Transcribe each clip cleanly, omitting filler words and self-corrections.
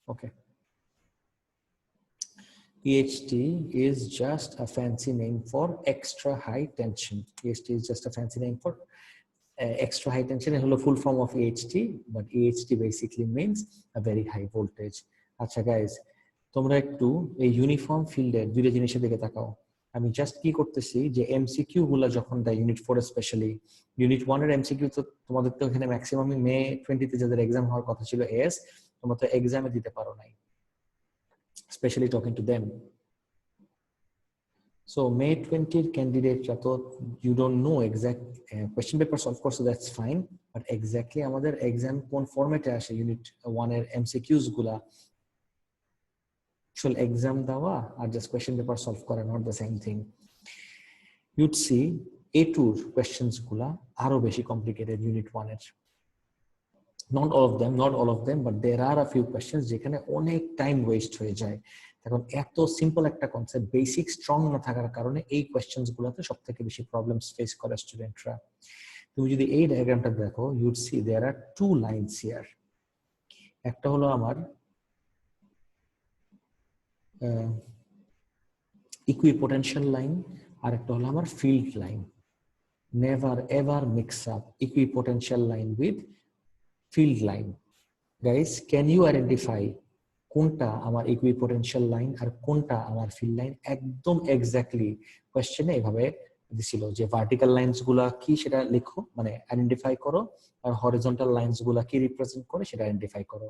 Okay. EHT is just a fancy name for extra high tension. EHT is just a fancy name for extra high tension. It's the full form of EHT, but EHT basically means a very high voltage. আচ্ছা guys, তোমরা একটু এই uniform ফিল্ডের দুইটা জিনিসের দিকে তাকাও। আমি জাস্ট কি করতেছি যে এমসিকিউ গুলা যখন দেয় ইউনিট 4 স্পেশালি, ইউনিট 1 এর এমসিকিউ তো তোমাদের তো এখানে ম্যাক্সিমাম মে 20 তে যাদের এক্সাম হওয়ার কথা ছিল এস, তোমরা তো এক্সামে দিতে পারো নাই, especially talking to them. So May 20 candidate you don't know exact question papers, of course, so that's fine, but exactly আমাদের exam কোন ফরম্যাটে আসে unit 1 এর MCQs গুলা actual exam দেওয়া আর just question paper solve করা not the same thing. You'd see A2 questions গুলা আরো বেশি complicated unit 1 এর. Not all of them, but there are a few questions যেখানে অনেক টাইম ওয়েস্ট হয়ে যায়। এখন এত সিম্পল একটা কনসেপ্ট বেসিক স্ট্রং না থাকার কারণে এই কোয়েশ্চেনস গুলোতে সবথেকে বেশি প্রবলেমস ফেস করে স্টুডেন্টরা। তুমি যদি এই ডায়াগ্রামটা দেখো, you'd see there are two lines here. একটা হলো আমার ইকুইপোটেনশিয়াল লাইন আর একটা হলো আমার field line. Never ever mix up equipotential line with field line. Guys, can you identify কোনটা আমার ইকুইপোটেনশিয়াল লাইন আর কোনটা আমার ফিল্ড লাইন? একদম এক্স্যাক্টলি কোশ্চেনে এভাবে দিছিল যে ভার্টিক্যাল লাইনস গুলা কি সেটা লেখো, মানে আইডেন্টিফাই করো, আর হরিজন্টাল লাইনস গুলা কি রিপ্রেজেন্ট করে সেটা আইডেন্টিফাই করো।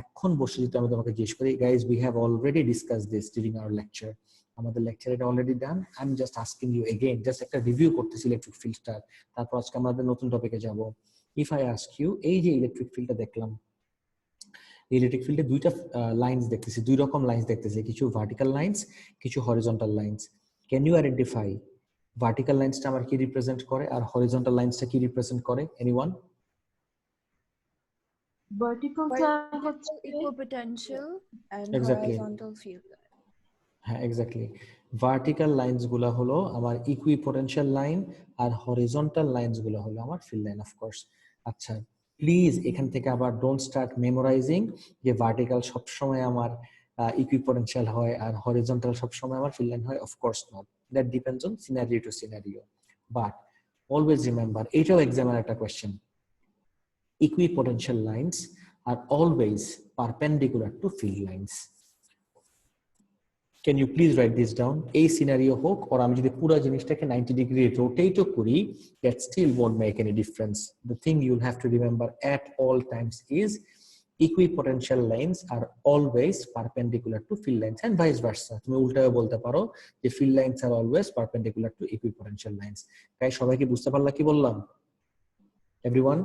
এখন বসে যদি আমি তোমাকে জিজ্ঞেস করি, guys we have already discuss this during our lecture, আমাদের লেকচার এটা already done, I am just asking you again, just একটা রিভিউ করতেছি ইলেকট্রিক ফিল্ডটার, তারপর আজকে আমাদের নতুন টপিকে যাব। If I ask you, এই যে ইলেকট্রিক ফিল্ডটা দেখলাম, ইলেকট্রিক ফিল্ডে দুইটা লাইনস দেখতেছি, দুই রকম লাইনস দেখতেছি, কিছু ভার্টিক্যাল লাইনস, কিছু horizontal lines. Can you identify vertical লাইনসটা আমার কি রিপ্রেজেন্ট করে আর হরিজন্টাল লাইনসটা কি রিপ্রেজেন্ট করে? এনিওয়ান? ভার্টিক্যালটা হচ্ছে ইকুইপোটেনশিয়াল এন্ড হরিজন্টাল ফিল্ড। হ্যাঁ, এক্স্যাক্টলি। ভার্টিক্যাল লাইনস গুলো হলো আমার ইকুইপোটেনশিয়াল লাইন আর হরিজন্টাল লাইনস গুলো হলো আমার ফিল্ড লাইন, অফ কোর্স। আচ্ছা, প্লিজ এখান থেকে আবার ডোন্ট স্টার্ট মেমোরাইজিং যে ভার্টিক্যাল সবসময় আমার ইকুইপোটেনশিয়াল হয় আর হরিজন্টাল সবসময় আমার ফিল্ড লাইন হয়। Of course not, that depends on scenario to scenario, but always remember, এটাও এক্সামের একটা কোয়েশ্চেন, ইকুইপোটেনশিয়াল লাইনস আর always perpendicular two field lines. Can you please write this down? A scenario হোক or আমি যদি পুরো জিনিসটাকে 90 ডিগ্রি রোটেটও করি, that still won't make any difference. The thing you'll have to remember at all times is equipotential lines are always perpendicular to field lines and vice versa. তুমি উল্টাও বলতে পারো যে field lines are always perpendicular to equipotential lines. তাই সবাই কি বুঝতে পারলা কি বললাম? Everyone?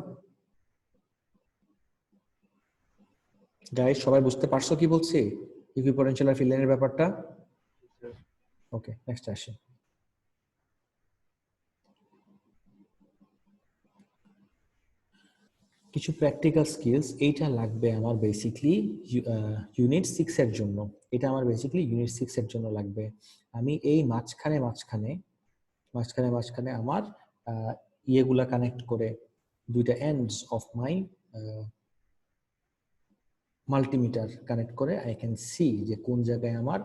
Guys, সবাই বুঝতে পারছো কি বলছি ইকুইপোটেনশিয়াল আর ফিল্ড লাইনের ব্যাপারটা? ওকে, নেক্সট আসি। কিছু প্র্যাকটিক্যাল স্কিলস, এইটা লাগবে আমার বেসিক্যালি ইউনিট 6 এর জন্য, এটা আমার বেসিক্যালি ইউনিট 6 এর জন্য লাগবে। আমি এই মাঝখানে আমার ইয়েগুলা কানেক্ট করে দুইটা ends of my multimeter connect করে আই ক্যান সি যে কোন জায়গায় আমার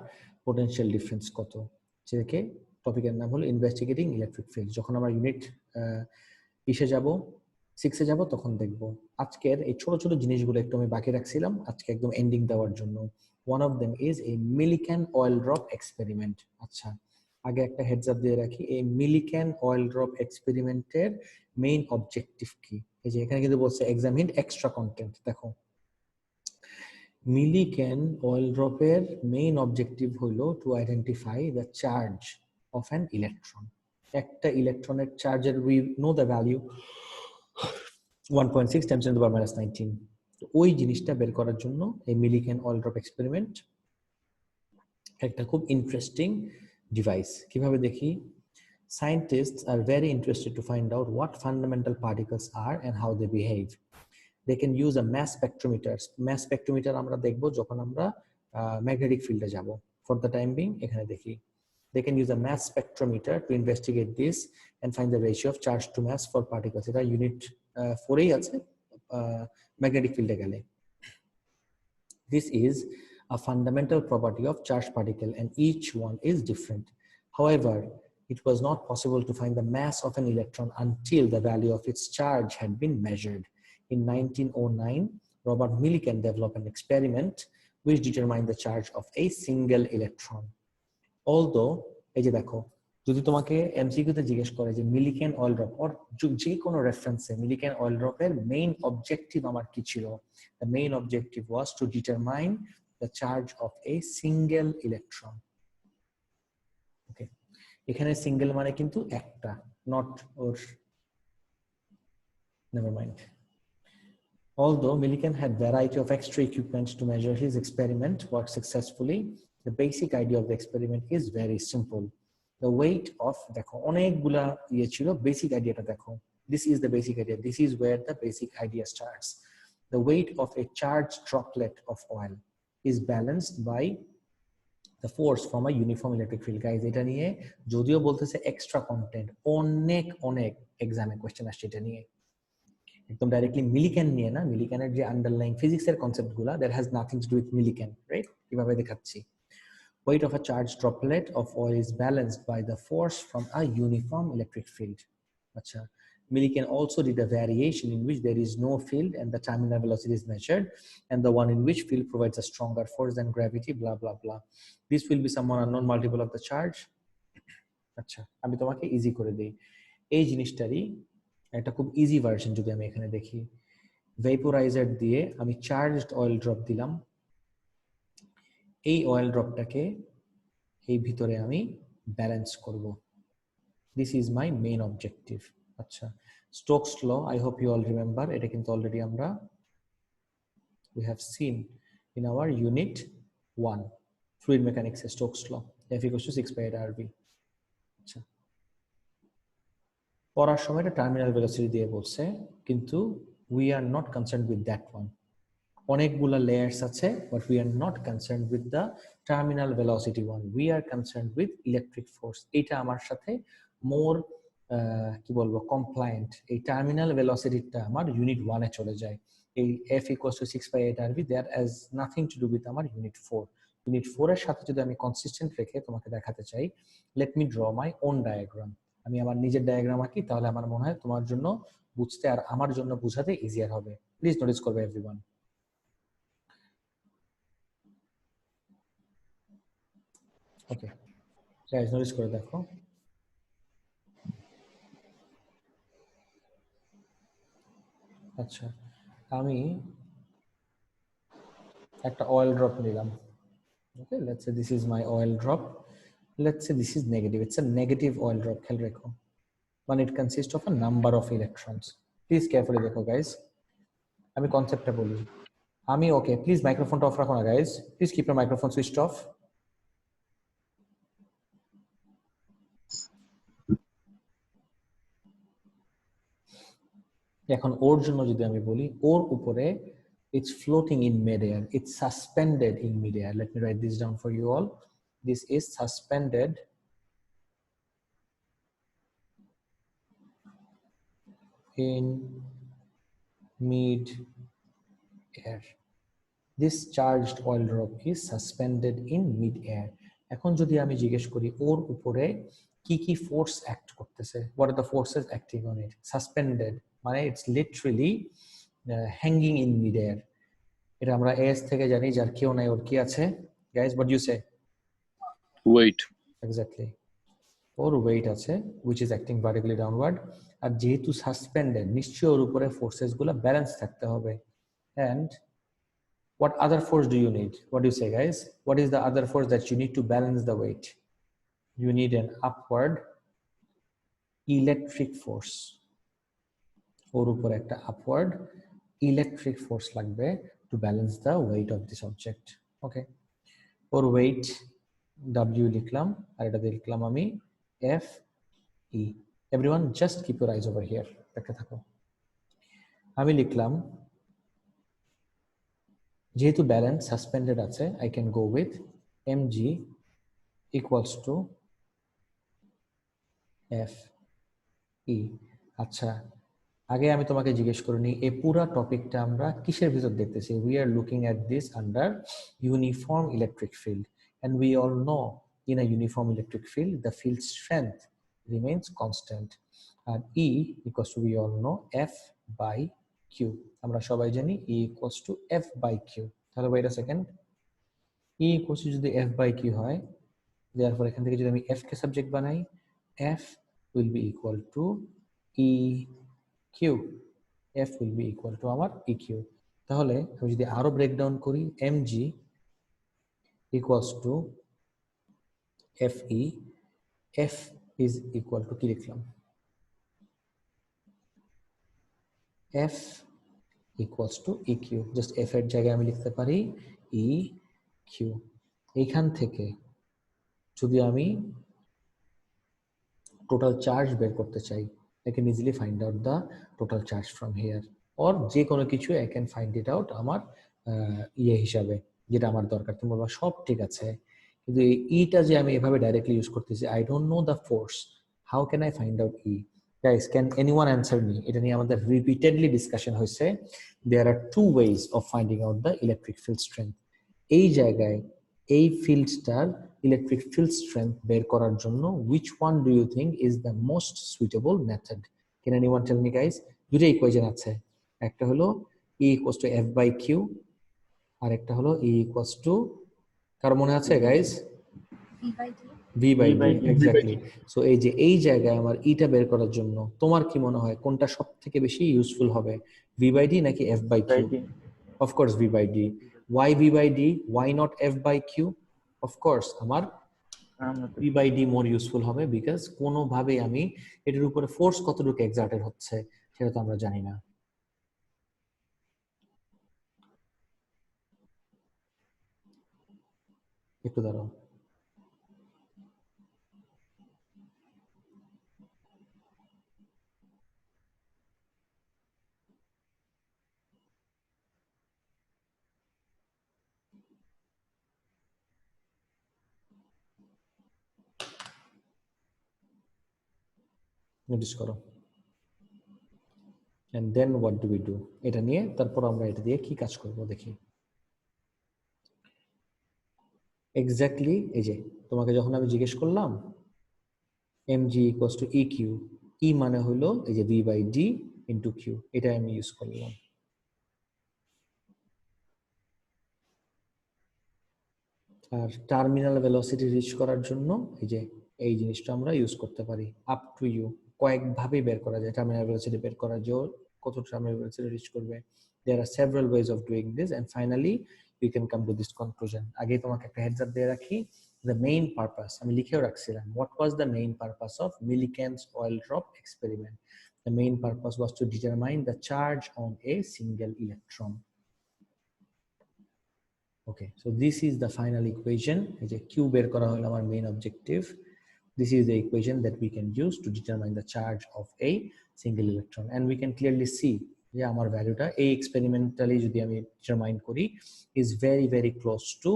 পোটেনশিয়াল ডিফারেন্স কত। যেটাকে টপিকের নাম হলো ইনভেস্টিগেটিং ইলেকট্রিক ফিল্ড। যখন আমরা ইউনিট 6 এ যাব তখন দেখব। আজকের এই ছোট ছোট জিনিসগুলো একটু আমি বাকি রাখছিলাম আজকে একদম এন্ডিং দেওয়ার জন্য। One of them is a Millikan oil drop experiment. আচ্ছা, আগে একটা হেডস আপ দিয়ে রাখি, এই মিলিক্যান অয়েল ড্রপ এক্সপেরিমেন্টের মেইন অবজেক্টিভ কি? এই যে এখানে কিন্তু বলছে এক্সামিন এক্সট্রা কন্টেন্ট। দেখো, মিলিক্যান অয়েল ড্রপের মেইন অবজেক্টিভ হলো to identify the charge of an electron. একটা ইলেকট্রনের চার্জের উই নো দ্য ভ্যালু 1.6 × 10⁻19। ওই জিনিসটা বের করার জন্য এই মিলিক্যান অয়েল ড্রপ এক্সপেরিমেন্ট একটা খুব ইন্টারেস্টিং ডিভাইস। কিভাবে দেখি? Scientists are very interested to find out what fundamental particles are and how they behave. They can use a mass spectrometer. Mass spectrometer আমরা দেখব যখন আমরা ম্যাগনেটিক ফিল্ডে যাব। For the time being এখানে দেখি, they can use a mass spectrometer to investigate this and find the ratio of charge to mass for particles. এটা unit 4 এই আছে ম্যাগনেটিক ফিল্ডে গেলে। This is a fundamental property of charged particle and each one is different. However, it was not possible to find the mass of an electron until the value of its charge had been measured. In 1909, Robert Millikan developed an experiment which determined the charge of a single electron. Although, এই যে দেখো, যদি তোমাকে এমসিকিউতে জিজ্ঞেস করে যে মিলিকেন oil drop or যে কোনো রেফারেন্সে মিলিকেন অয়েল ড্রপের মেইন অবজেক্টিভ আমার কি ছিল, the main objective was to determine the charge of a single electron. Okay, এখানে সিঙ্গেল মানে কিন্তু একটা, not or never mind. Although Millikan had variety of extra equipment to measure his experiment worked successfully, the basic idea of the experiment is very simple. The weight of, দেখো অনেকগুলা ইয়ে ছিল, basic idea টা দেখো. This is the basic idea. This is where the basic idea starts. The weight of a charged droplet of oil is balanced by the force from a uniform electric field. Guys, এটা নিয়ে যদিও বলতেছে extra content, অনেক এক্সামে question আসছে এটা নিয়ে। একদম ডাইরেক্টলি মিলিকেন নিয়ে না, মিলিকেনের যে আন্ডারলাইং ফিজিক্সের কনসেপ্টগুলো, that has nothing to do with Millikan, right? কিভাবে দেখাচ্ছি। Weight of a charged droplet of oil is balanced by the force from a uniform electric field. Acha. Millikan also did a variation in which there is no field and the terminal velocity is measured, and the one in which field provides a stronger force than gravity, blah blah blah. This will be some unknown multiple of the charge. আচ্ছা, আমি তোমাকে easy করে দেই। এই জিনিসটারই একটা খুব easy version যদি আমি এখানে দেখি, ভেপোরাইজার দিয়ে আমি চার্জড অয়েল ড্রপ দিলাম, এই অয়েল ড্রপটাকে এই ভিতরে আমি ব্যালেন্স করব। This is my main objective. আচ্ছা, Stokes law, I hope you all remember, এটা কিন্তু অলরেডি আমরা we have seen in our unit 1, fluid mechanics, Stokes law, F equals to 6/8 RV. আচ্ছা, পড়ার সময় এটা টার্মিনাল ভেলোসিটি দিয়ে বলছে, কিন্তু we are not concerned with that one. অনেকগুলা লেয়ার্স আছে, but we are not concerned with the terminal velocity one. We are concerned with electric force. এটা আমার সাথে more কি বলবো কমপ্লায়েন্ট। এই টার্মিনাল ভেলোসিটিটা আমার ইউনিট 1 এ চলে যায়। এই F equals to 6/8 RV, that has nothing to do with আমার ইউনিট 4. ইউনিট 4 এর সাথে যদি আমি কনসিস্টেন্ট রেখে তোমাকে দেখাতে চাই, let me draw my own diagram. আমি আমার নিজের ডায়াগ্রাম আঁকি, তাহলে আমার মনে হয় তোমার জন্য বুঝতে আর আমার জন্য বোঝাতে ইজিয়ার হবে। প্লিজ নোটিস করবে এভরিওয়ান। ওকে গাইস, নোটিস করে দেখো। আচ্ছা, আমি একটা অয়েল ড্রপ নিলাম। Okay, let's say this is my oil drop. Let's say this is negative. It's a negative oil drop. খেয়াল রেখো, মানে it consists of a number of electrons. Please carefully দেখো guys, আমি কনসেপ্টটা বলি। আমি ওকে, প্লিজ মাইক্রোফোনটা অফ রাখো না guys, please keep your microphone switched off. এখন ওর জন্য যদি আমি বলি, ওর উপরে it's floating in mid-air, it's suspended in mid-air. Let me write this down for you all. This is suspended in mid-air. This charged oil drop is suspended in mid-air. এখন যদি আমি জিজ্ঞেস করি ওর উপরে কি কি ফোর্স অ্যাক্ট করতেছে, what are the forces acting on it? Suspended মানে it's literally hanging in mid-air. এটা আমরা এস থেকে জানি, যার কেউ নাই ওর কি আছে guys, what do you say? Weight. Exactly, ওর ওয়েট আছে which is acting vertically downward, আর যেহেতু সাসপেন্ডেড নিশ্চয়ই ওর উপরে ফোর্সেস গুলো ব্যালেন্স থাকতে হবে। and what other force do you need? What do you say guys? What is the other force that you need to balance the weight? You need an upward electric force. ওর উপর একটা upward electric force লাগবে to balance the weight of this object. Okay, or weight W লিখলাম, আর এটা লিখলাম আমি F E. Everyone just keep your eyes over here, দেখতে থাকো। আমি লিখলাম যেহেতু ব্যালেন্স সাসপেন্ডেড আছে, I can go with mg equals to F E. আচ্ছা, আগে আমি তোমাকে জিজ্ঞেস করিনি এই পুরো টপিকটা আমরা কিসের ভিতর দেখতেছি? We are looking at this under uniform electric field, and we all know in a uniform electric field the field strength remains constant, আর E equals to we all know F by Q। আমরা সবাই জানি E equals to F by Q। তাহলে wait a second, E equals to যদি F by Q হয়, therefore এখান থেকে যদি আমি F কে সাবজেক্ট বানাই, F will be equal to EQ, F will be equal to আমার EQ। তাহলে আমি যদি আরো ব্রেকডাউন করি, mg equals to fe, F is equal to কি লিখলাম, F equals to EQ, just F এর জায়গায় আমি লিখতে পারি EQ। এইখান থেকে যদি আমি total charge বের করতে চাই, I can easily find out the total charge from here, or যে কোনো কিছু I can find it out আমার হিসাবে যেটা আমার দরকার। তুমি বলবা সব ঠিক আছে, কিন্তু এই ইটা যে আমি এভাবে ডাইরেক্টলি ইউজ করতেছি, I don't know the force, how can I find out E? Guys, can anyone answer me? এটা নিয়ে আমাদের repeatedly discussion হয়েছে। There are two ways of finding out the electric field strength। এই জায়গায় এই ফিল্ডটার electric field strength বের করার জন্য which one do you think is the most suitable method? Can anyone tell me, guys? দুটো equation আছে, একটা হলো E equals to F by Q, আর একটা হলো E equals to, কার মনে আছে guys? V by D, exactly. So এই যে এই জায়গায় আমার ইটা বের করার জন্য তোমার কি মনে হয় কোনটা সবথেকে বেশি ইউজফুল হবে, V by D নাকি F by Q? Of course V by D. Why V by D? Why not F by Q? Of course আমার V by D more useful হবে, because কোনোভাবে আমি এটার উপরে ফোর্স কতটুকু এক্সার্টেড হচ্ছে সেটা তো আমরা জানি না। একটু দাঁড়াও, নোটিস করো। And then what do we do? এটা নিয়ে তারপর আমরা এটা দিয়ে কি কাজ করব দেখি। এক্স্যাক্টলি এই যে তোমাকে যখন আমি জিজ্ঞেস করলাম mg equals to eq, e মানে হলো এই যে v by d into q, এটা আমি ইউজ করলাম। আর টার্মিনাল ভেলোসিটি রিচ করার জন্য এই যে এই জিনিসটা আমরা ইউজ করতে পারি। আপ টু ইউ, কয়েকভাবে বের করা যায় টার্মিনাল ভেলোসিটি বের করার জন্য, কত টার্মিনাল ভেলোসিটি রিচ করবে। There are several ways of doing this, and finally we can come to this conclusion. আগে তোমাকে একটা হেডস আপ দিয়ে রাখি, the main purpose আমি লিখেও রাখছিলাম, what was the main purpose of Millikan's oil drop experiment? The main purpose was to determine the charge on a single electron. Okay, so this is the final equation. এই যে q বের করা হলো আমার main objective. This is the equation that we can use to determine the charge of a single electron, and we can clearly see যে আমার ভ্যালুটা এই experimentally যদি আমি determine করি is very very close to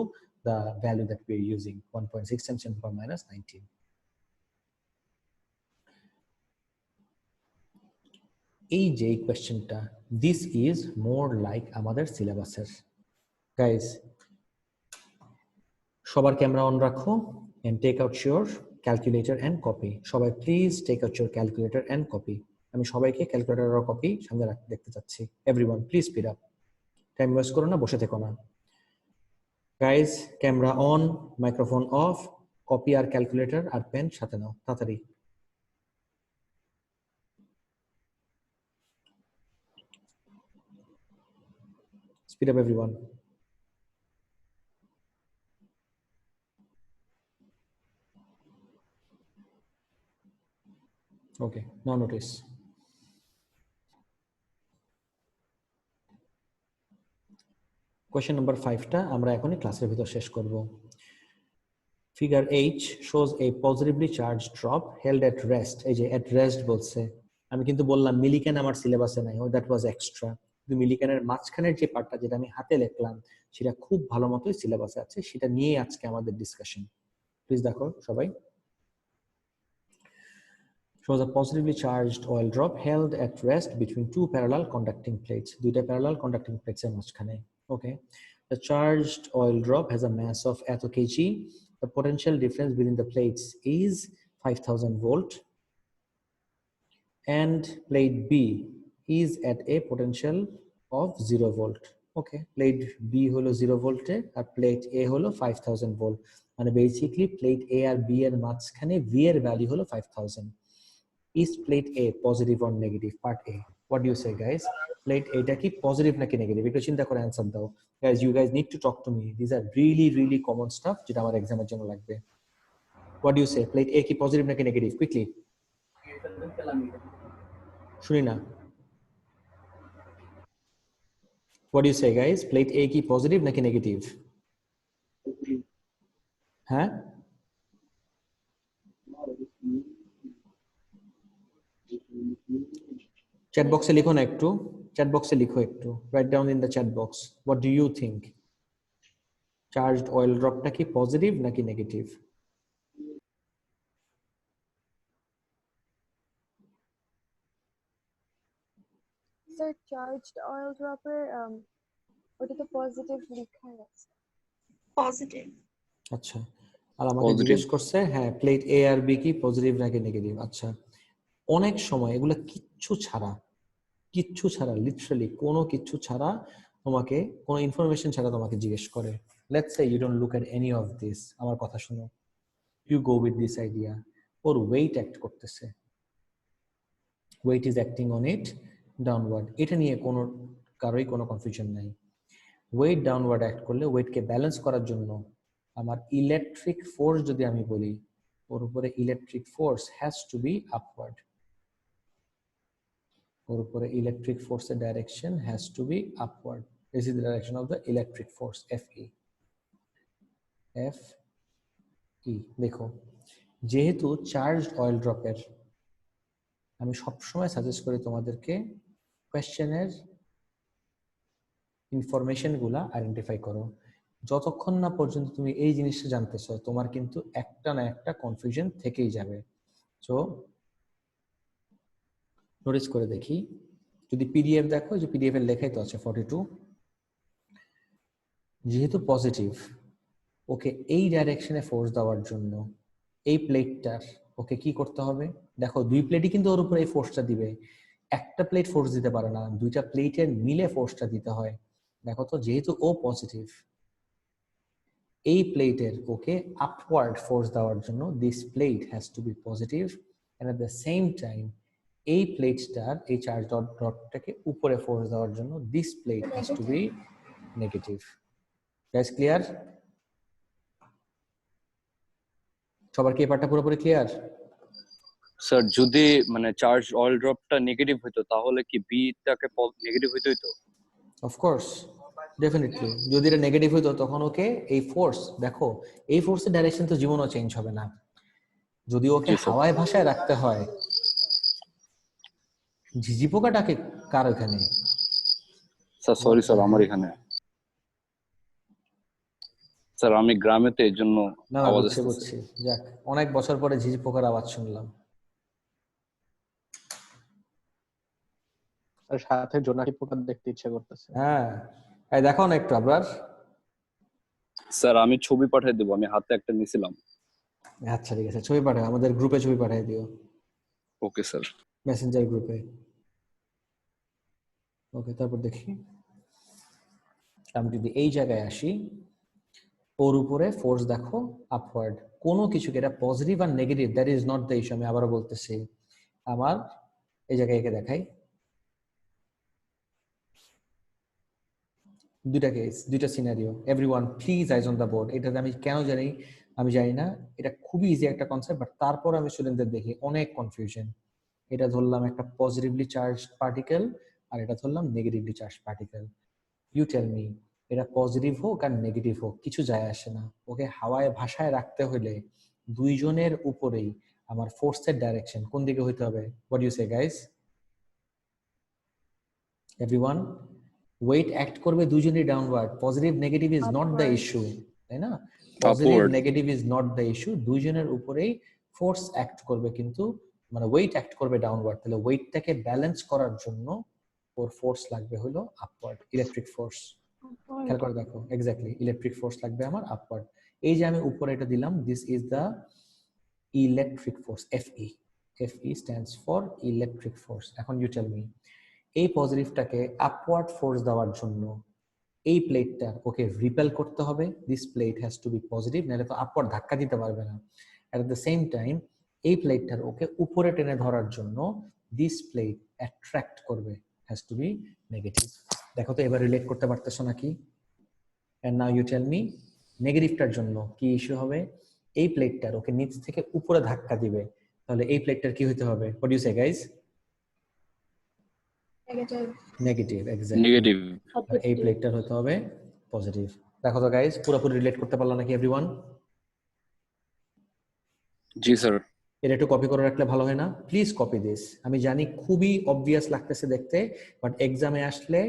the value that we are using, 1.6 times 10 to the power minus 19. এই যে কোয়েশ্চেনটা, this is more like আমাদের সিলেবাসের। Guys, সবার ক্যামেরা অন রাখো and take out your calculator and copy. সবাই please take out your calculator and copy. আমি সবাইকে ক্যালকুলেটর আর কপি সামনে রাখতে দেখতে চাচ্ছি। everyone please speed up, time waste করো না, বসে থেকো না। Guys, camera on, microphone off, copy আর ক্যালকুলেটর আর পেন সাথে নাও তাড়াতাড়ি। Speed up everyone. Okay, now notice. Question number 5টা আমরা এখনই ক্লাসের ভিতর শেষ করব। Figure H shows a positively charged drop held at rest. এই যে at rest বলছে, আমি কিন্তু বললাম মিলিকেন আমার সিলেবাসে নাই, that was extra. কিন্তু মিলিকেনের মাঝখানের যে পার্টটা যেটা আমি হাতে লিখলাম সেটা খুব ভালো মতোই সিলেবাসে আছে, সেটা নিয়ে আজকে আমাদের ডিসকাশন। প্লিজ দেখো সবাই। shows a positively charged oil drop held at rest between two parallel conducting plates. দুইটা parallel conducting plates এর মাঝখানে. Okay. The charged oil drop has a mass of এত kg. The potential difference between the plates is 5000 volt. And plate B is at a potential of 0 volt. Okay, plate B holo 0 volt R plate A holo 5000 volt. মানে basically plate A R B এর মাঝখানে V এর value holo 5000. Is plate A positive or negative? Part A. What do you say, guys? Plate A টা কি positive নাকি negative? একটু চিন্তা করে answer দাও. Guys, you guys need to talk to me. These are really common stuff যেটা আমার এক্সামের জন্য লাগবে. What do you say? Plate A কি positive নাকি negative? Quickly. শুনি না. What do you say, guys? Plate A কি positive নাকি negative? হ্যাঁ? Chat box এ লিখো না একটু. Chat box এ লিখো একটু. Write down in the chat box. What do you think? Charged oil drop টা কি positive নাকি negative? Sir, charged oil dropper, ওটা তো positive লেখা আছে। Positive. আচ্ছা, আর আমাকে জিজ্ঞেস করছে হ্যাঁ প্লেট এ আর বি কি পজিটিভ নাকি নেগেটিভ। আচ্ছা, অনেক সময় এগুলো কিচ্ছু ছাড়া লিটারালি কোনো কিছু ছাড়া তোমাকে কোনো ইনফরমেশন ছাড়া তোমাকে জিজ্ঞেস করে। Let's say you don't look at any of this, আমার কথা শুনো, you go with this idea, ওর ওয়েট অ্যাক্ট করতেছে, weight is acting on it downward, এটা নিয়ে কারোই কোনো কনফিউশন নাই। ওয়েট ডাউনওয়ার্ড অ্যাক্ট করলে ওয়েটকে ব্যালেন্স করার জন্য আমার ইলেকট্রিক ফোর্স যদি আমি বলি, ওর উপরে electric force has to be upward, ওর উপরে ইলেকট্রিক ফোর্সের direction has to be upward. This is the direction of the electric force FE। দেখো, যেহেতু চার্জ অয়েল ড্রপের, আমি সবসময় সাজেস্ট করি তোমাদেরকে কোয়েশ্চেনের ইনফরমেশন গুলা আইডেন্টিফাই করো। যতক্ষণ না পর্যন্ত তুমি এই জিনিসটা জানতেছো, তোমার কিন্তু একটা না একটা কনফিউশন থেকেই যাবে। সো নোটিস করে দেখি, যদি পিডিএফ দেখো, যে পিডিএফ এর লেখাই তো আছে 42, যেহেতু পজিটিভ, ওকে এই ডাইরেকশনে ফোর্স দেওয়ার জন্য এই প্লেটটার ওকে কি করতে হবে, দেখো দুই প্লেটই কিন্তু ওর উপরে এই ফোর্সটা দিবে, একটা প্লেট ফোর্স দিতে পারে না, দুইটা প্লেটের মিলে ফোর্সটা দিতে হয়। দেখো তো, যেহেতু ও পজিটিভ, এই প্লেটের ওকে আপওয়ার্ড ফোর্স দেওয়ার জন্য this plate has to be positive, and at the same time এই প্লেটটার এই চার্জ ডটটাকে উপরে ফোর্স দেওয়ার জন্য this plate has to be negative. Guys clear? সবার কি এই পার্টটা পুরোপুরি ক্লিয়ার? স্যার যদি মানে চার্জ অয়েল ড্রপটা নেগেটিভ হইতো তাহলে কি বি টাকে নেগেটিভ হইতো? Of course, definitely. যদি এটা নেগেটিভ হইতো তখন ওকে এই ফোর্স, দেখো এই ফোর্সের ডাইরেকশন তো জীবনও চেঞ্জ হবে না। যদি ওকে হাওয়ায় ভাষায় রাখতে হয়, ঝিঝি পোকাটাকে কার এখানে? স্যার সরি স্যার, আমার এখানে স্যার আমি গ্রামেতে, এর জন্য আওয়াজ আসছে। বুঝছি। যাক, অনেক বছর পরে ঝিঝি পোকার আওয়াজ শুনলাম। আর সাথে জোনাকি পোকা দেখতে ইচ্ছে করতেছে। হ্যাঁ, এই দেখো না একটু আবার। স্যার আমি ছবি পাঠিয়ে দেবো, আমি হাতে একটা নিছিলাম। আচ্ছা ঠিক আছে, ছবি পাঠাও, আমাদের গ্রুপে ছবি পাঠিয়ে দিও। Okay sir. মেসেঞ্জার গ্রুপে। ওকে, তারপর দেখি আমি যদি এই জায়গায় আসি, ওর উপরে ফোর্স দেখো আপওয়ার্ড, কোনো কিছুকে, এটা পজিটিভ আর negative that is not the issue. আমি আবারও বলতেছি, আমার এই জায়গায় একে দেখাই, দুইটা কেস, দুইটা scenario. Everyone please eyes on the board. এটাতে আমি কেন জানি, আমি জানি না, এটা খুবই ইজি একটা কনসেপ্ট, বাট তারপর আমি স্টুডেন্টদের দেখি অনেক কনফিউশন। এটা ধরলাম একটা পজিটিভলি চার্জ পার্টিকেল, আর এটা ধরলাম negatively charge particle. You tell me, এটা পজিটিভ হোক আর নেগেটিভ হোক কিছু যায় আসে না, ওকে হাওয়ায় ভাষায় রাখতে হলে দুইজনের উপরেই আমার ফোর্সের ডাইরেকশন কোন দিকে হইতে হবে? What you say guys? Everyone, weight act করবে দুইজনই downward, positive negative is not the issue, তাই না? Positive negative is not the issue, দুইজনের উপরেই ফোর্স অ্যাক্ট করবে কিন্তু মানে ওয়েট অ্যাক্ট করবে ডাউনওয়ার্ড, তাহলে ওয়েটটাকে ব্যালেন্স করার জন্য ওর ফোর্স লাগবে হলো আপওয়ার্ড, ইলেকট্রিক ফোর্স। খেয়াল করে দেখো, এক্স্যাক্টলি ইলেকট্রিক ফোর্স লাগবে আমার আপওয়ার্ড। এই যে আমি উপরে এটা দিলাম, this is the electric force, FE. FE stands for electric force. এখন ইউ টেল মি, এই পজিটিভটাকে আপওয়ার্ড ফোর্স দেওয়ার জন্য এই প্লেটটা ওকে রিপেল করতে হবে, this plate has to be positive, নাহলে তো আপওয়ার্ড ধাক্কা দিতে পারবে না। এট দ্য সেম টাইম এই প্লেটটার ওকে উপরে টেনে ধরার জন্য দিস প্লেট অ্যাট্রাক্ট করবে, হ্যাজ টু বি নেগেটিভ। দেখো তো এবার রিলেট করতে পারতেছো নাকি? And now you tell me, নেগেটিভটার জন্য কি ইস্যু হবে? এই প্লেটটার ওকে নিচ থেকে উপরে ধাক্কা দিবে, তাহলে এই প্লেটটার কি হতে হবে? What do you say guys? Negative. Negative, exactly. Negative. এই প্লেটটার হতে হবে পজিটিভ। দেখো তো গাইস, পুরোপুরি রিলেট করতে পারলো নাকি এভরিওয়ান? জি স্যার। এটা একটু কপি করে রাখলে ভালো হয় না? Please copy this. আমি জানি খুবই অবভিয়াস লাগতেছে দেখতে, বাট এক্সামে আসলে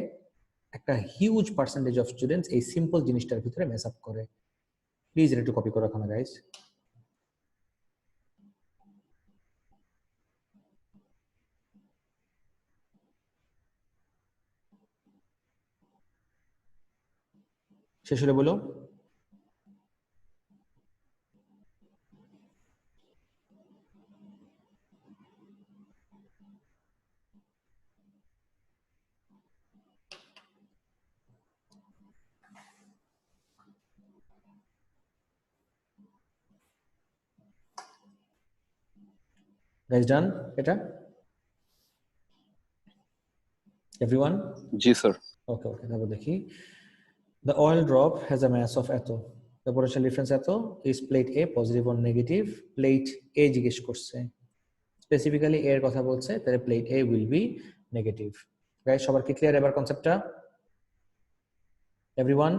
একটা হিউজ পার্সেন্টেজ অফ স্টুডেন্টস এই সিম্পল জিনিসটার ভিতরে মেস আপ করে। প্লিজ এটা একটু কপি করে রাখো না গাইস। শেষ হলে বলো। Guys done এটা? Everyone? জি স্যার। Okay, okay, তারপর দেখি। The oil drop has a mass of এত, the potential difference এত, is plate A positive or negative? Plate A জিজ্ঞেস করছে, স্পেসিফিক্যালি এর কথা বলছে, তাহলে plate A will be negative. Guys সবার কি ক্লিয়ার এবার কনসেপ্টটা? Everyone?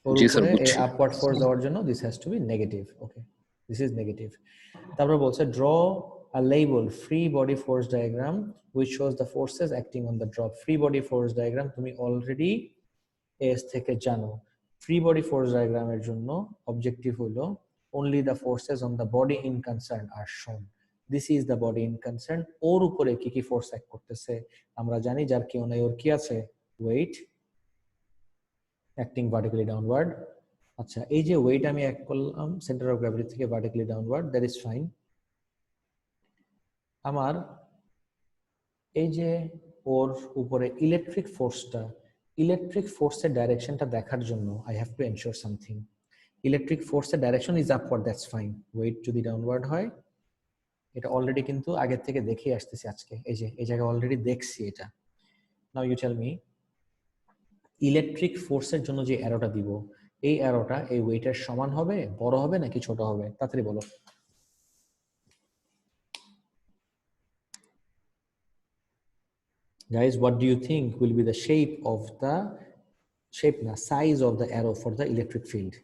ওর জি স্যার, উপরে এই বুঝছি। আপওয়ার্ড ফোর্স দেওয়ার জন্য this has to be negative. Okay, this is negative. তারপর বলছে draw a label free body force diagram which shows the forces acting on the drop. Free body force diagram তুমি already S থেকে জানো। Free body force ডায়াগ্রামের জন্য objective হলো only the forces on the body in concern are shown. This is the body in concern. ওর উপরে কি কি force act করতেছে আমরা জানি, যার কেউ নাই, ওর কি আছে? Weight acting vertically downward. আচ্ছা, এই যে ওয়েট আমি অ্যাক্ট করলাম সেন্টার অফ গ্র্যাভিটি থেকে vertically downward, that is fine. আমার এই যে ওর উপরে ইলেকট্রিক ফোর্সটা, ইলেকট্রিক ফোর্সের ডাইরেকশনটা দেখার জন্য I have to ensure something. Electric ফোর্সের direction is upward, that's fine. Weight যদি ডাউনওয়ার্ড হয়, এটা অলরেডি কিন্তু আগের থেকে দেখে আসতেছি আজকে, এই যে এই জায়গায় অলরেডি দেখছি এটা। Now you tell me, electric ফোর্সের জন্য যে অ্যারোটা দিব, এই অ্যারোটা এই ওয়েটের সমান হবে, বড় হবে নাকি ছোট হবে? তাড়াতাড়ি বলো। Guys, what do you think will be the shape of the size of the arrow for the electric field,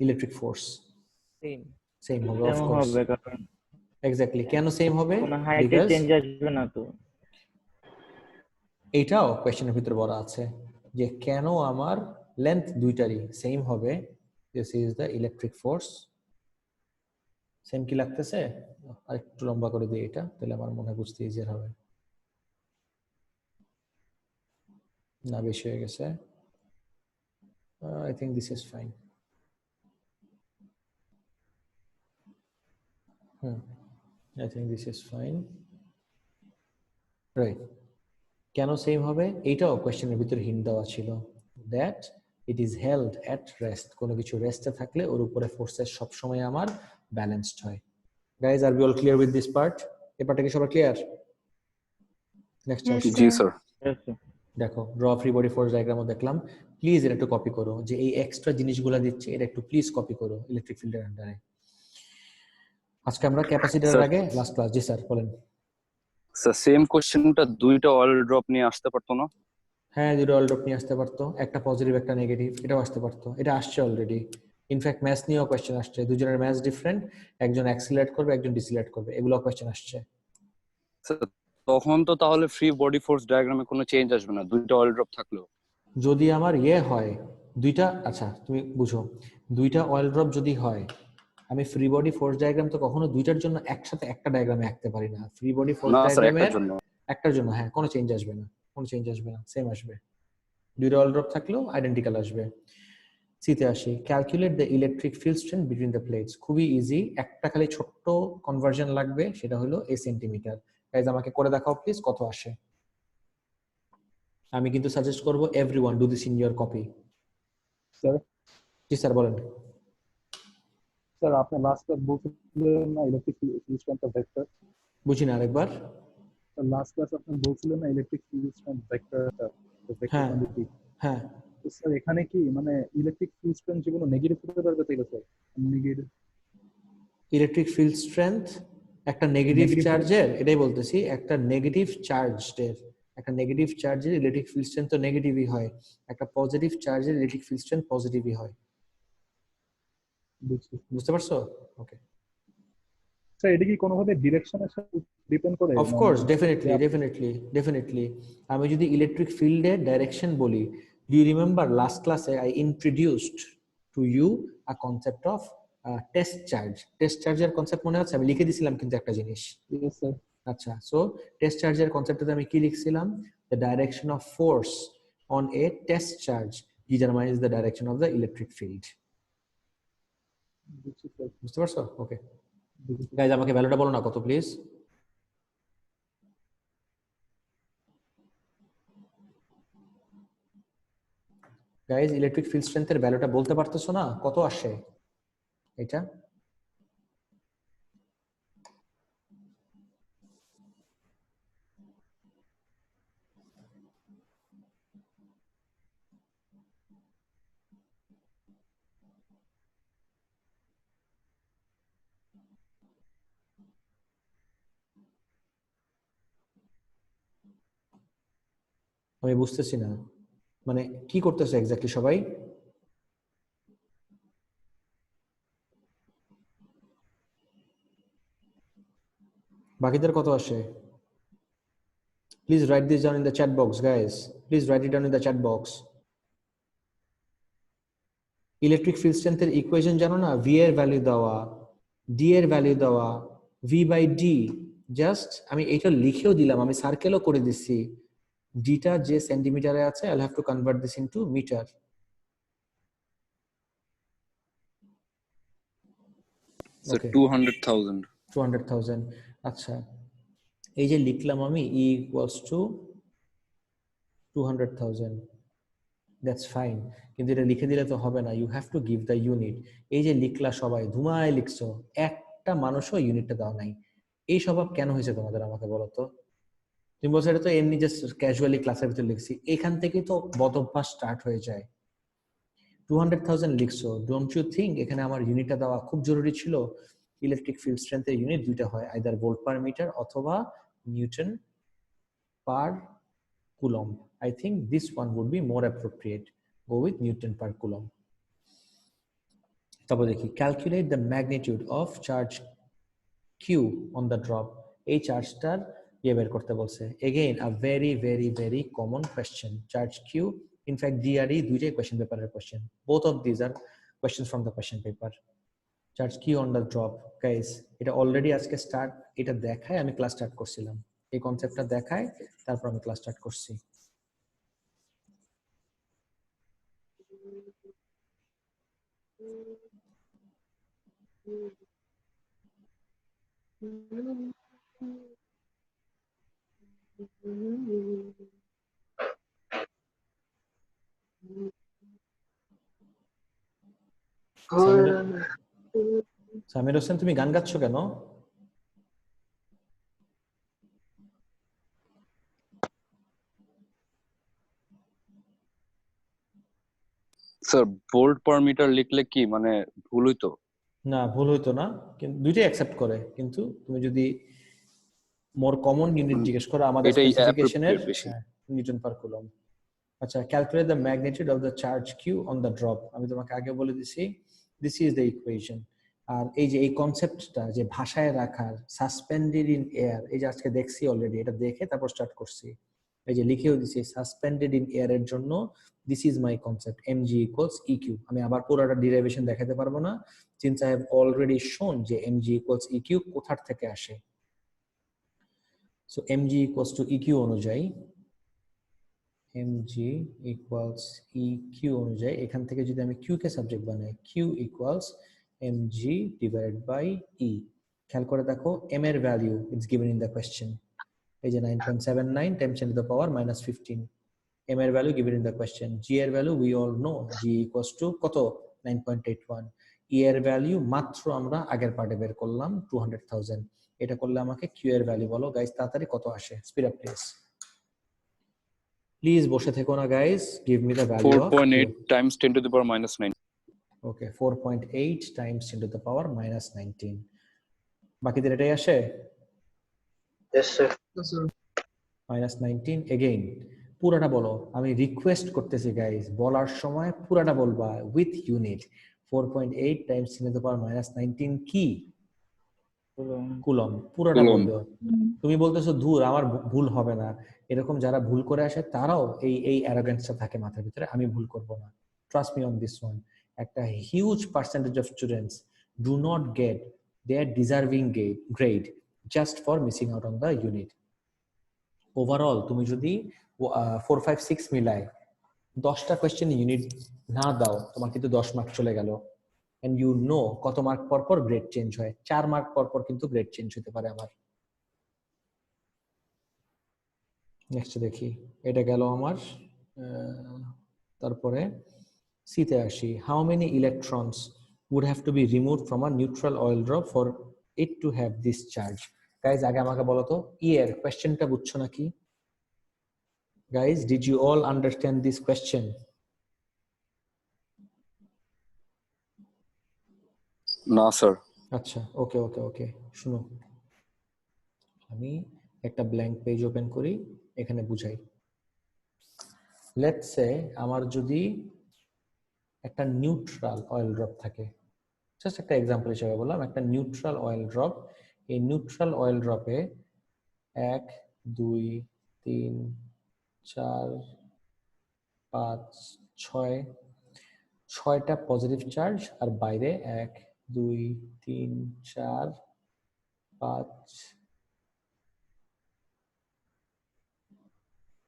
electric force? Same হবে, of course. Exactly. কেন সেম হবে? Because চেঞ্জ আসবে না তো। এটাও কোশ্চেনের ভিতরে বলা আছে যে কেন আমার লেন্থ দুইটারই সেম হবে। This is the electric force. Same কি লাগতেছে? আর একটু লম্বা করে দিই এটা, তাহলে আমার মনে হয় বুঝতে ইজিয়ার হবে। না, বেশি হয়ে গেছে। I think this is fine. I think this is fine. Right. কেন সেম হবে? এইটাও কোশ্চেনের ভিতরে হিন্ট দেওয়া ছিল, that it is held at rest. কোনো কিছু রেস্টে থাকলে ওর উপরে ফোর্সেস সবসময় আমার ব্যালেন্সড হয়। Guys, are be all clear with this part? এই পার্টটা কি সবার ক্লিয়ার? নেক্সট জি স্যার। দেখো, ড্র ফ্রি বডি ফোর্স ডায়াগ্রামও দেখলাম। প্লিজ এটা একটু কপি করো, যে এই এক্সট্রা জিনিসগুলো দিচ্ছে এটা একটু প্লিজ কপি করো ইলেকট্রিক ফিল্ডের আন্ডারে। আজকে আমরা ক্যাপাসিটরের আগে লাস্ট ক্লাস। জি স্যার বলেন। স্যার, সেম কোশ্চেনটা দুইটা অয়েল ড্রপ নিয়ে আসতে পারতো না? হ্যাঁ, দুটো অয়েল ড্রপ নিয়ে আসতে পারতো, একটা পজিটিভ একটা নেগেটিভ, এটাও আসতে পারতো। এটা আসছে অলরেডি। ইনফ্যাক্ট ম্যাথ নিয়েও কোয়েশ্চেন আসছে, দুজনের ম্যাথ ডিফারেন্ট, একজন অ্যাক্সিলারেট করবে একজন ডিসিলারেট করবে, এগুলো কোয়েশ্চেন আসছে। তখন তো তাহলে ফ্রি বডি ফোর্স ডায়াগ্রামে কোনো চেঞ্জ আসবে না দুইটা অয়েল ড্রপ থাকলেও? যদি আমার ইয়ে হয় দুইটা, আচ্ছা তুমি বুঝো, দুইটা অয়েল ড্রপ যদি হয়, আমি ফ্রি বডি ফোর্স ডায়াগ্রাম তো কখনো দুইটার জন্য একসাথে একটা ডায়াগ্রামে আঁকতে পারি না। ফ্রি বডি ফোর্স না স্যার একটার ডায়াগ্রামের জন্য। একটার জন্য হ্যাঁ কোনো চেঞ্জ আসবে না, কোনো চেঞ্জ আসবে না, সেম আসবে। দুইটা অয়েল ড্রপ থাকলেও আইডেন্টিক্যাল আসবে। সিতে আসি, calculate the electric field strength between the plates. খুবই ইজি, একটা খালি ছোট্ট কনভার্সন লাগবে, সেটা হলো এ সেন্টিমিটার। গাইজ আমাকে করে দেখাও প্লিজ কত আসে। আমি কিন্তু সাজেস্ট করব everyone do this in your copy. Sir G sir বলেন। স্যার আপনি লাস্ট ক্লাস বলছিলেন না ইলেকট্রিক ফিল্ড স্ট্রেন্থ ভেক্টর, বুঝি না আরেকবার। লাস্ট ক্লাস আপনি বলছিলেন না ইলেকট্রিক ফিল্ড স্ট্রেন্থ ভেক্টরটা, ভেক্টর হ্যাঁ কোয়ান্টিটি। হ্যাঁ, তো স্যার এখানে কি মানে ইলেকট্রিক ফিল্ড স্ট্রেন্থ যেগুলো নেগেটিভ হতে পারবে তাইলে sir negative electric field strength একটা নেগেটিভ নেগেটিভ চার্জের, এটাই বলতেছি, একটা নেগেটিভ চার্জের, একটা নেগেটিভ চার্জের ইলেকট্রিক ফিল্ড স্ট্রেংথ তো নেগেটিভই হয়, একটা পজিটিভ চার্জের ইলেকট্রিক ফিল্ড স্ট্রেংথ পজিটিভই হয়। বুঝছি। বুঝতে পারছো? ওকে। স্যার এটা কি কোনোভাবে ডিরেকশনের সাথে ডিপেন্ড করে? Of course, definitely. আমি যদি ইলেকট্রিক ফিল্ডের ডাইরেকশন বলি, ডু ইউ রিমেম্বার লাস্ট ক্লাসে I introduced to you a concept of test charge. Test চার্জের কনসেপ্ট মনে আছে? আমি লিখে দিছিলাম কিন্তু একটা জিনিস। Yes sir. আচ্ছা, সো টেস্ট চার্জের কনসেপ্টটাতে আমি কি লিখছিলাম? The direction of force on a test charge determines the direction of the electric field. বুঝছি স্যার। বুঝতে পারছো? ওকে বুঝছি। গাইজ, আমাকে ভ্যালুটা বলো না কত প্লিজ। গাইজ ইলেকট্রিক ফিল্ড স্ট্রেংথের ভ্যালুটা বলতে পারতেছো না কত আসে এটা? আমি বুঝতেছি না, মানে কি করতেছে এক্স্যাক্টলি সবাই? বাকিদের কত আসে? Please write this down in the chat box, guys. Please write it down in the chat box. Electric field স্ট্রেংথের ইকুয়েশন জানো না? ভি এর ভ্যালু দেওয়া, ডি এর ভ্যালু দেওয়া, ভি বাই ডি। জাস্ট আমি এটা লিখেও দিলাম, আমি সার্কেলও করে দিচ্ছি। ডিটা যে সেন্টিমিটারে আছে, I have to convert this into metre. Sir 200,000। 200,000। আচ্ছা, এই যে লিখলাম আমি E equals to 200,000, that's fine, কিন্তু এটা লিখে দিলে তো হবে না, you have to give the unit. এই যে লিখলা সবাই ধুমায় লিখছো, একটা মানুষও ইউনিটটা দাও নাই। এই স্বভাব কেন হয়েছে তোমাদের আমাকে বলো তো? তুমি বলছো এটা তো এমনি জাস্ট ক্যাজুয়ালি ক্লাসের ভিতরে লিখছি, এখান থেকে তো বদ অভ্যাস স্টার্ট হয়ে যায়। 200,000 লিখছো, ডোন্ট ইউ থিঙ্ক এখানে আমার ইউনিটটা দেওয়া খুব জরুরি ছিল? ইলেকট্রিক ফিল্ড স্ট্রেংথের ইউনিট দুইটা হয়, আইদার ভোল্ট পার মিটার অথবা Newton per coulomb. I think this one would be more appropriate. Go with Newton per coulomb. তারপর দেখি, calculate the magnitude of charge Q on the drop. এই চার্জটার ইয়ে বের করতে বলছে। Again a very common question. Charge Q, in fact DRE দুইটাই question paper question. Both of these are questions from the question paper. Charge Q on the drop. Guys, এটা already আজকে start, এটা দেখায় আমি ক্লাস স্টার্ট করছিলাম, এই কনসেপ্টটা দেখায় তারপর আমি ক্লাস স্টার্ট করছি। সামির হোসেন, তুমি গান গাচ্ছ কেন? স্যার ভোল্ট পার মিটার লিখলে কি মানে ভুল হইতো? না, ভুল হইতো না, কিন্তু দুইটাই অ্যাকসেপ্ট করে, কিন্তু তুমি যদি মোর কমন ইউনিট জিজ্ঞেস করো আমাদের এটাই স্পেসিফিকেশনের, appropriate বেশি। Newton per coulomb. আচ্ছা, calculate the magnitude of the charge Q on the drop. আমি তোমাকে আগে বলে দিছি, দিস ইজ দ্য ইকুয়েশন। আর এই যে এই কনসেপ্টটা যে ভাষায় রাখার, সাসপেন্ডেড ইন এয়ার, এই যে আজকে দেখছি অলরেডি, এটা দেখে তারপর স্টার্ট করছি। এই যে লিখেও দিছি, সাসপেন্ডেড ইন এয়ার এর জন্য this is my concept, mg equals eq. আমি আবার পুরোটা ডেরিভেশন দেখাতে পারবো না, সিন্স আই হ্যাভ অলরেডি শোন যে mg equals eq কোথা থেকে আসে। So mg equals to eq অনুযায়ী, mg equals eq অনুযায়ী এখান থেকে যদি আমি q কে সাবজেক্ট বানাই, q equals mg divided by e. খেয়াল করে দেখো m এর value it's given in the question, এই যে 9.79 times 10 to the power minus 15. m এর value given in the question, g এর value we all know, g equals to কত 9.81. e এর ভ্যালু মাত্র আমরা আগের পার্টে বের করলাম 200,000। এটা করলে আমাকে q এর ভ্যালু বলো গাইস, তাড়াতাড়ি কত আসে, স্পিড আপ প্লিজ। প্লিজ বসে থেকো না guys, give me the value of 4.8 times 10 to the power minus 9. Okay 4.8 times 10 to the power minus 19। বাকিদের এটাই আসে? Yes, sir. minus 19 again পুরাটা বলো, আমি রিকোয়েস্ট করতেছি গাইস, বলার সময় পুরাটা বলবা with unit. 4.8 times 10 to the power minus 19 কি? কুলম। পুরাটা কুলম। বলবে। তুমি বলতেছো ধুর আমার ভুল হবে না, এরকম যারা ভুল করে আসে তারাও এই অ্যারোগেন্সটা থাকে মাথার ভিতরে, আমি ভুল করব না। Trust me on this one. একটা huge percentage of students do not get their deserving grade just for missing out on the unit. Overall তুমি যদি 4, 5, 6 মিলায় 10টা কোয়েশ্চেন ইউনিট না দাও, তোমার কিন্তু 10 মার্ক চলে গেল। and you know কত মার্ক পর পর গ্রেড চেঞ্জ হয়, 4 মার্ক পর পর কিন্তু গ্রেড চেঞ্জ হতে পারে আমার। নেক্সট দেখি, এটা গেল আমার। তারপরে সিতে আসি, how many electrons would have to be removed from a neutral oil drop for it to have this charge? Guys আগে আমাকে বলো তো ই এর কোশ্চেনটা বুঝছো নাকি? Guys did you all understand this question? না স্যার। আচ্ছা ওকে ওকে ওকে, শুনো আমি একটা ব্ল্যাঙ্ক পেজ ওপেন করি, এখানে বুঝাই। লেটস সে আমার যদি একটা নিউট্রাল অয়েল ড্রপ থাকে, জাস্ট একটা এক্সাম্পল হিসেবে বললাম, একটা নিউট্রাল অয়েল ড্রপ, এই নিউট্রাল অয়েল ড্রপে 1, 2, 3, 4, 5, 6 6টা পজিটিভ চার্জ, আর বাইরে 1, 2, 3, 4, 5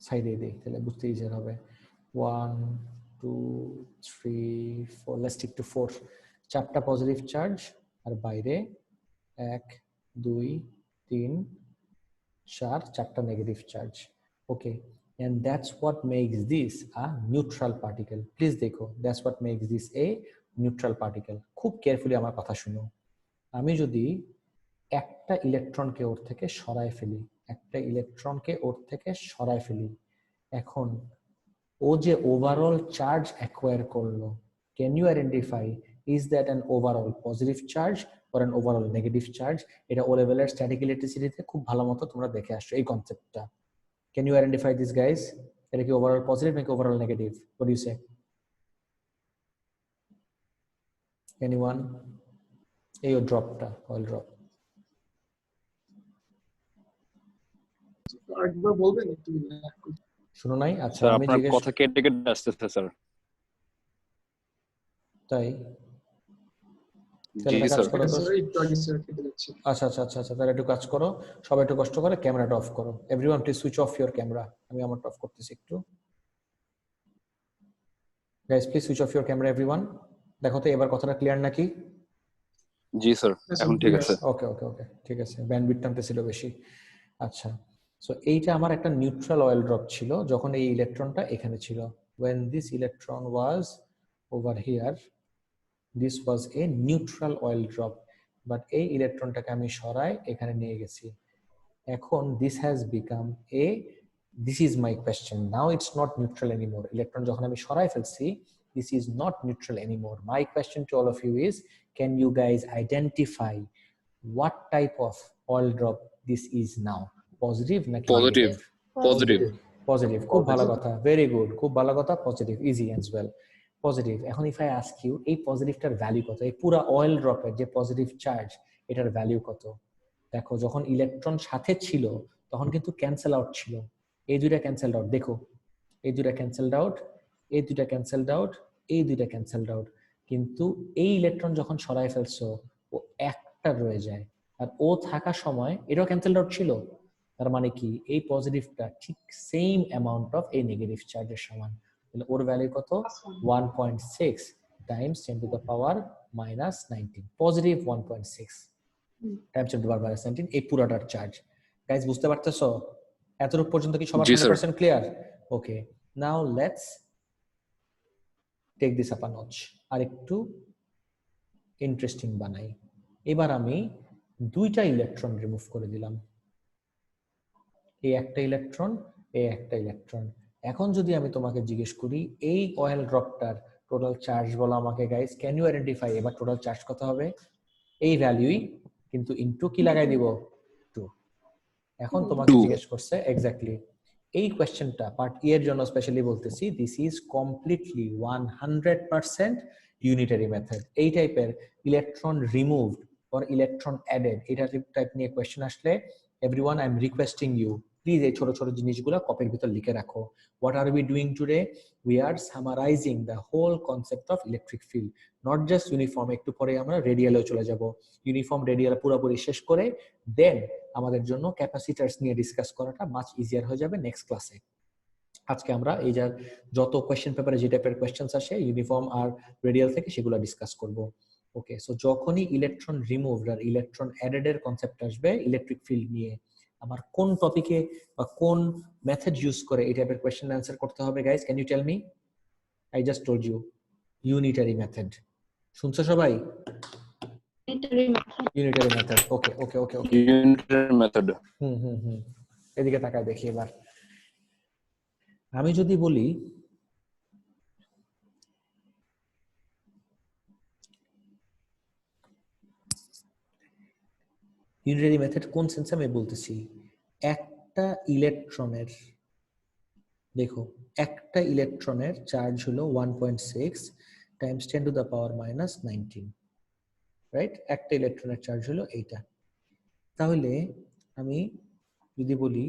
সাইডে দিই, তাহলে বুঝতে ইজিয়ার হবে। 1, 2, 3, 4, লেটস স্টিক টু 4। 4টা পজিটিভ চার্জ আর বাইরে 1, 2, 3, 4 4টা negative charge. Okay, and that's what makes this a neutral particle. Please দেখো, that's what makes this a neutral particle. খুব কেয়ারফুলি আমার কথা শুনো। আমি যদি একটা ইলেকট্রনকে ওর থেকে সরায় ফেলি, একটা ইলেকট্রনকে ওর থেকে সরায় ফেলি, এখন ও যে ওভারঅল চার্জ অ্যাকোয়ার করলো, can you identify is that an overall positive charge or an overall negative charge? এটা ও লেভেলের স্ট্যাটিক ইলেকট্রিসিটিতে খুব ভালো মতো তোমরা দেখে আসছো এই কনসেপ্টটা। Can you identify this guys? এটা কি ওভারঅল পজিটিভ নাকি overall negative? What do you say? Anyone? এই ড্রপটা, অয়েল ড্রপ। আরেকবার বলবেন একটু? শুনো নাই? আচ্ছা স্যার আমি আপনার জিজ্ঞেস, কথা কেটে কেটে আসতেছে স্যার। তাই জি তাহলে একটা কাজ স্যার। করো তো। একটু আগে স্যার কেটে যাচ্ছে। আচ্ছা আচ্ছা আচ্ছা আচ্ছা, তাহলে একটু কাজ করো, সবাই একটু কষ্ট করে ক্যামেরাটা অফ করো। Everyone please switch off your camera. আমি আমারটা অফ করতেছি একটু। Guys please switch off your camera everyone. দেখো তো এবার কথাটা ক্লিয়ার নাকি? জি স্যার, এখন ঠিক আছে। ওকে ওকে ওকে, ঠিক আছে, ব্যান্ডউইথ টানতেছিল বেশি। আচ্ছা, সো এইটা আমার একটা নিউট্রাল অয়েল ড্রপ ছিল যখন এই ইলেকট্রনটা এখানে ছিল। when this electron was over here, this was a neutral oil drop, but এই ইলেকট্রনটাকে আমি সরাই এখানে নিয়ে গেছি। এখন this has become a, this is my question, now it's not neutral anymore. Electron যখন আমি সরাই ফেলছি, this is not neutral anymore. My question to all of you is, can you guys identify what type of oil drop this is now? Positive নাকি positive. negative? Positive. Positive, খুব ভালো কথা, very good, খুব ভালো কথা, positive, easy as well, positive. এখন if I ask you, এই পজিটিভটার value কত? এই পুরো অয়েল ড্রপের যে পজিটিভ চার্জ, এটার ভ্যালু কত? দেখো যখন ইলেকট্রন সাথে ছিল তখন কিন্তু ক্যান্সেল আউট ছিল, এই দুইটা ক্যান্সেল আউট, দেখো এই দুইটা ক্যান্সেল আউট, এই দুইটা ক্যান্সেলড আউট, এই দুইটা ক্যান্সেলড আউট, কিন্তু এই ইলেকট্রন যখন সরাই ফেলছো ও একটা রয়ে যায়, আর ও থাকার সময় এটাও ক্যান্সেলড আউট ছিল। তার মানে কি এই পজিটিভটা ঠিক সেম অ্যামাউন্ট অফ এই নেগেটিভ চার্জের সমান। তাহলে ওর ভ্যালু কত? 1.6 Times 10 to the power minus 19, positive 1.6 Times 10 to the power minus 19, এই পুরোটার চার্জ। গাইস বুঝতে পারতেছো? এতটুকু পর্যন্ত কি সবার জি, sir. 100% clear? Okay, now let's take this up a notch, আর একটু ইন্টারেস্টিং বানাই। এবার আমি দুইটা ইলেকট্রন রিমুভ করে দিলাম, এই একটা ইলেকট্রন, এই একটা ইলেকট্রন। এখন যদি আমি তোমাকে জিজ্ঞেস করি এই অয়েল ড্রপটার টোটাল চার্জ বলো আমাকে গাইস, ক্যান ইউ আইডেন্টিফাই এবার টোটাল চার্জ কত হবে? এই ভ্যালুই, কিন্তু ইনটু কি লাগাই দিব? 2। এখন তোমাকে 2 জিজ্ঞেস করছে এক্স্যাক্টলি এই কোয়েশ্চেনটা পার্ট ই এর জন্য স্পেশালি বলতেছি, this is completely 100% unitary method. এই টাইপের electron removed or electron added এটা টাইপ নিয়ে কোয়েশ্চেন আসলে everyone I am requesting you please এই ছোট ছোট জিনিসগুলো কপির ভিতর লিখে রাখো। What are we doing today? We are summarising the whole concept of electric field, not just uniform. একটু পরে আমরা রেডিয়ালেও চলে যাব, ইউনিফর্ম রেডিয়াল পুরোপুরি শেষ করে দেন আমাদের জন্য ক্যাপাসিটারস নিয়ে ডিসকাস করাটা মাচ ইজিয়ার হয়ে যাবে নেক্সট ক্লাসে। আজকে আমরা এই যার যত কোয়েশ্চেন পেপারে যে টাইপের কোয়েশ্চেন্স আসে ইউনিফর্ম আর রেডিয়াল থেকে সেগুলো ডিসকাস করব। ওকে, সো যখনই ইলেকট্রন রিমুভড আর ইলেকট্রন অ্যাডেড এর কনসেপ্ট আসবে ইলেকট্রিক ফিল্ড নিয়ে, আমার কোন টপিকে বা কোন মেথড ইউজ করে এই টাইপের কোয়েশ্চেন অ্যান্সার করতে হবে guys, can you tell me? I just told you unitary method. শুনছো সবাই? Unitary method. Okay okay okay okay, unitary method. হুম, এদিকে তাকায় দেখি এবার। আমি যদি বলি ইউনিটারি মেথড কোন সেন্সে আমি বলতেছি, একটা ইলেকট্রনের, দেখো একটা ইলেকট্রনের চার্জ হলো 1.6 Times 10 to the power minus 19, right? একটা ইলেকট্রনের চার্জ হলো এইটা। তাহলে আমি যদি বলি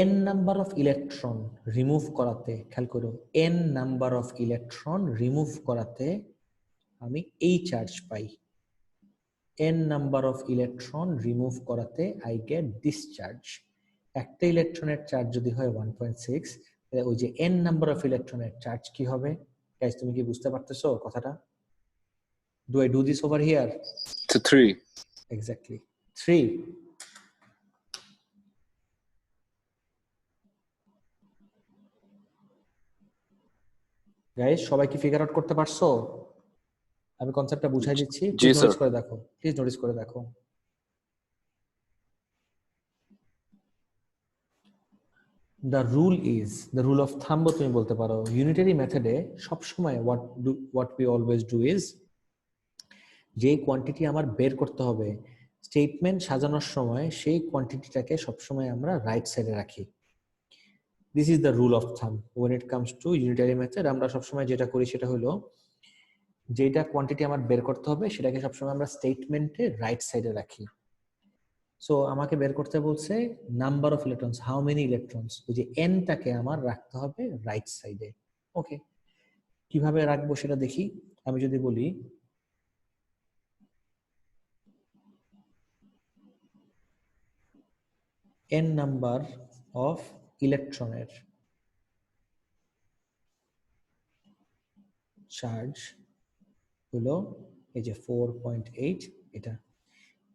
n number of electron remove করাতে, খেয়াল করো n number of electron remove করাতে আমি এই charge pi, n number of electron remove করাতে আই গেট দিস চার্জ। একটা ইলেকট্রনের চার্জ যদি হয় 1.6, তাহলে ওই যে n নাম্বার অফ ইলেকট্রনের চার্জ কি হবে? গাইস তুমি কি বুঝতে পারতেছো কথাটা? Do I do this over here? তো 3 এক্স্যাক্টলি 3। গাইস সবাই কি ফিগার আউট করতে পারছো? আমি কনসেপ্টটা বুঝাই দিচ্ছি, জি, প্লিজ নোটিস স্যার। করে দেখো, প্লিজ নোটিস করে দেখো। The rule is, the rule of thumb তুমি বলতে পারো, ইউনিটারি মেথডে সবসময় what we always do is, যে কোয়ান্টিটি আমার বের করতে হবে স্টেটমেন্ট সাজানোর সময় সেই কোয়ান্টিটিটাকে সবসময় আমরা রাইট সাইডে রাখি। This is the rule of thumb when it comes to unitary method. আমরা সবসময় যেটা করি সেটা হলো যেটা কোয়ান্টিটি আমার বের করতে হবে সেটাকে সবসময় আমরা স্টেটমেন্টে রাইট সাইডে রাখি। সো আমাকে বের করতে বলছে number of electrons, how many electrons, ওই যে এনটাকে আমার রাখতে হবে রাইট সাইডে। ওকে, কিভাবে রাখবো সেটা দেখি। আমি যদি বলি n নাম্বার অফ ইলেকট্রনের চার্জ হলো এই যে 4.8 এটা,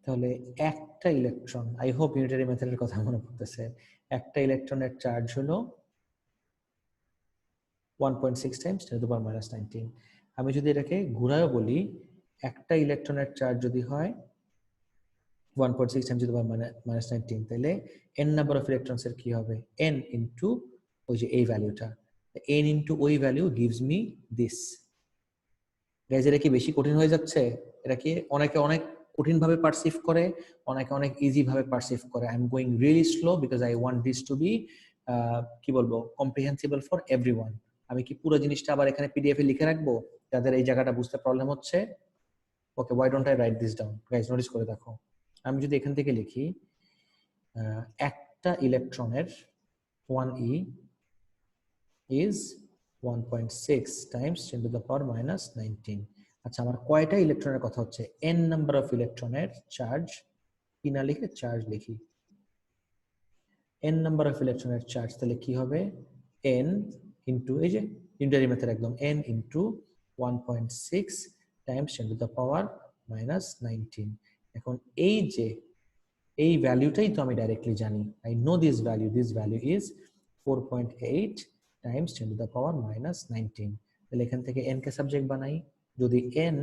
তাহলে একটা ইলেকট্রন, আই হোপ ইউনিটারি মেথডের কথা মনে পড়তেছে, একটা ইলেকট্রনের চার্জ হলো 1.6 Times 10 to the power minus 19। আমি যদি এটাকে ঘুরায়ও বলি, একটা ইলেকট্রনের চার্জ যদি হয় 1.6 Times 10 to the power minus 19, তাহলে n নাম্বার অফ ইলেকট্রনস এর কি হবে? n ইনটু ওই যে এই ভ্যালুটা, n ইনটু ওই value gives me this. Guys এটা কি বেশি কঠিন হয়ে যাচ্ছে? এটা কি অনেকে অনেক কঠিন ভাবে পারসিভ করে, অনেকে অনেক ইজি ভাবে পারসিভ করে। I am going really slow because I want this to be কি বলবো কম্প্রিহেন্সিবল ফর এভরিওয়ান। আমি কি পুরো জিনিসটা আবার এখানে পিডিএফ এ লিখে রাখবো যাদের এই জায়গাটা বুঝতে প্রবলেম হচ্ছে? Okay, why don't I write this down? Guys notice করে দেখো, আমি যদি এখান থেকে লিখি একটা ইলেকট্রনের 1e is 1.6 times 10 to the power minus 19. আচ্ছা, আমার কয়টা ইলেকট্রনের কথা হচ্ছে? n নাম্বার অফ ইলেকট্রনের চার্জ, কি না লিখে চার্জ লিখি, n নাম্বার অফ ইলেকট্রনের চার্জ, তাহলে কি হবে n ইনটু, এই যে ইউনিটারি মেথড একদম, n into 1.6 Times 10 to the power minus 19। এখন এই যে এই ভ্যালুটাই তো আমি ডাইরেক্টলি জানি, I know this value is 4.8 Times 10 to the power minus 19। তাহলে এখান থেকে n কে সাবজেক্ট বানাই, যদি n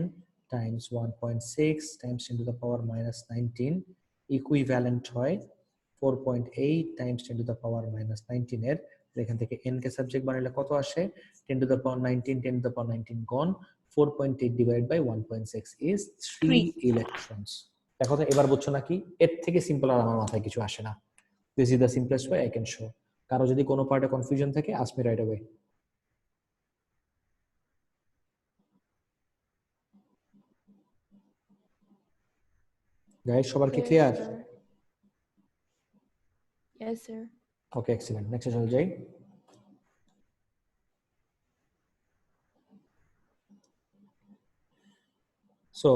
Times 1.6 Times 10 to the power minus 19 equivalent হয় 4.8 Times 10 to the power minus 19 এর, এখান থেকে n কে সাবজেক্ট বানাইলে কত আসে? 10 to the power 19, 10 to the power 19 gone, 4.8 divided by 1.6 is 3 electrons. দেখো তো এবার বুঝছো নাকি? এর থেকে সিম্পল আর আমার মাথায় কিছু আসে না। This is the simplest way I can show. কারো যদি কোনো পার্টে কনফিউশন থাকে, ask me right away. Guys, সবার কি ক্লিয়ার? Yes, sir. ওকে, এক্সিলেন্ট। নেক্সট চলে যাই। সো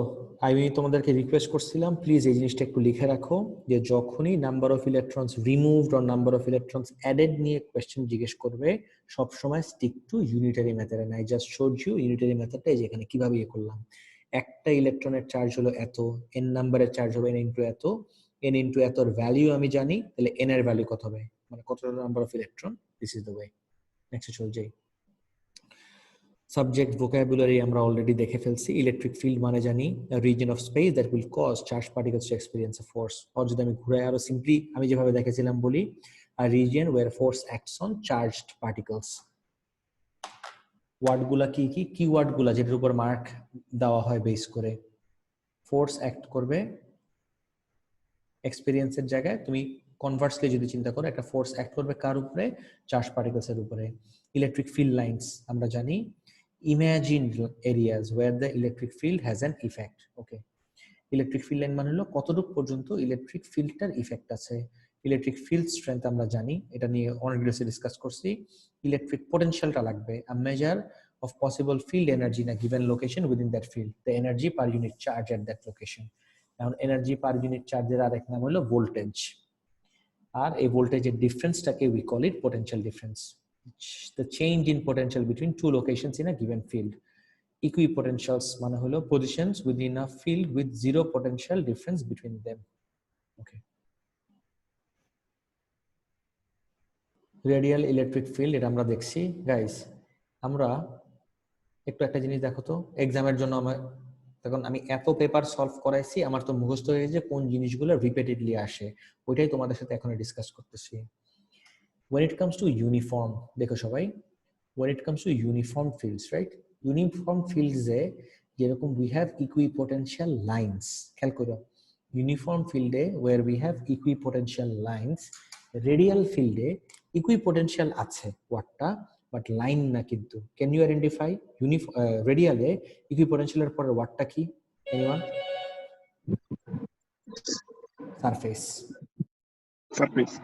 আমি তোমাদেরকে রিকোয়েস্ট করছিলাম প্লিজ এই জিনিসটা একটু লিখে রাখো, যে যখনই number of electrons removed or number of electrons added নিয়ে কোশ্চেন জিজ্ঞেস করবে, সব সময় stick to unitary method. And I just showed you unitary মেথডটা, এই যে এখানে কিভাবে ইয়ে করলাম। একটা ইলেকট্রনের চার্জ হলো এত, n নাম্বারের চার্জ হবে n ইনটু এত, n ইনটু এতর ভ্যালু আমি জানি, তাহলে n এর ভ্যালু কত হবে, মানে কত number of electron. This is the way. Next চলে যাই। সাবজেক্ট ভোকাবুলারি আমরা অলরেডি দেখে ফেলছি। ইলেকট্রিক ফিল্ড মানে জানি region of space that will cause charge particles to experience a force. আর যদি আমি ঘুরে আরো সিম্পলি আমি যেভাবে দেখেছিলাম বলি, a region where force acts on charged particles. ওয়ার্ডগুলা কি কি? কিওয়ার্ডগুলা যেটার উপর মার্ক দেওয়া হয় বেস করে। ফোর্স অ্যাক্ট করবে এক্সপেরিয়েন্সের জায়গায়, তুমি কনভার্সলি যদি চিন্তা করো, একটা ফোর্স অ্যাক্ট করবে কার উপরে? চার্জ পার্টিকলসের উপরে। ইলেকট্রিক ফিল্ড লাইন্স আমরা জানি imagine areas where the electric field has an effect. Okay, electric field line মানে হলো কতটুকু পর্যন্ত ইলেকট্রিক ফিল্ডটার ইফেক্ট আছে। ইলেকট্রিক ফিল্ড স্ট্রেংথ আমরা জানি, এটা নিয়ে অনেক ডিটেইলসে ডিসকাস করছি। ইলেকট্রিক পোটেনশিয়ালটা লাগবে, a measure of possible field energy in a given location within that field, the energy per unit charge at that location. এখন এনার্জি পার ইউনিট চার্জের আরেক নাম হলো ভোল্টেজ, আর এই ভোল্টেজের ডিফারেন্সটাকে we call it potential difference, the change in potential between two locations in a given field. Equipotentials মানে হলো positions within a field with zero potential difference between them. Okay. Radial electric field এটা আমরা দেখছি। Guys, আমরা একটু একটা জিনিস দেখো তো, এক্সামের জন্য আমার তখন আমি এত পেপার সলভ করাইছি, আমার তো মুখস্থ হয়ে যে কোন জিনিসগুলো রিপিটেডলি আসে, ওইটাই তোমাদের সাথে এখন ডিসকাস করতেছি। When it comes to uniform, দেখো সবাই, when it comes to uniform fields, right? Uniform fields এ যেরকম we have equipotential lines, খেয়াল করো, uniform field A where we have equipotential lines, radial field A equipotential আছে ওয়াটটা, but line না কিন্তু। Can you identify radial A equipotential এর পরের ওয়াটটা কি? Anyone? Surface. Surface.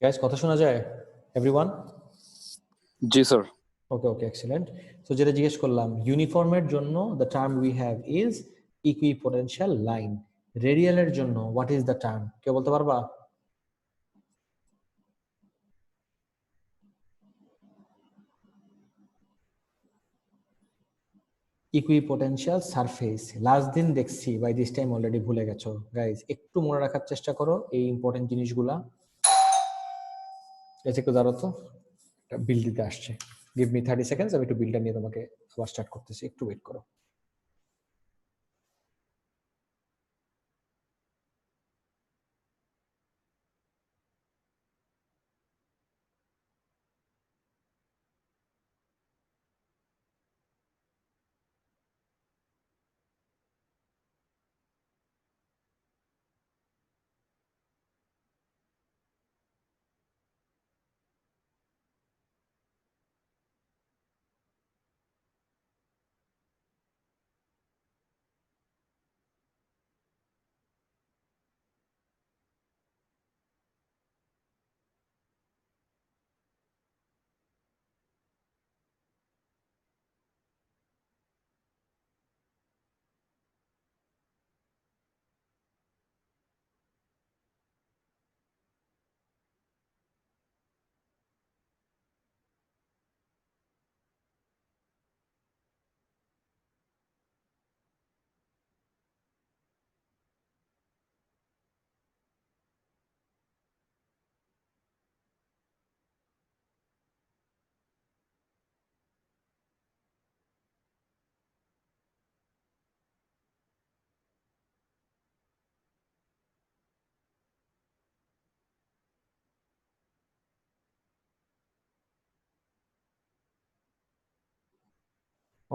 Guys, কথা শোনা যায়? Everyone? জি sir. Okay okay, excellent. So যেটা জিজ্ঞেস করলাম, ইউনিফর্মের জন্য the term we have is equipotential line. রেডিয়ালের জন্য হোয়াট ইজ দ্য টার্ম? কেউ বলতে পারবা? Equipotential surface. লাস্ট দিন দেখছি, বাই দিস টাইম অলরেডি ভুলে গেছো। গাইজ, একটু মনে রাখার চেষ্টা করো এই ইম্পর্টেন্ট জিনিসগুলা। একটু দাঁড়াও তো, একটা বিল দিতে আসছে। গিভ মি 30 সেকেন্ডস, আমি একটু বিলটা নিয়ে তোমাকে আবার স্টার্ট করতেছি, একটু ওয়েট করো।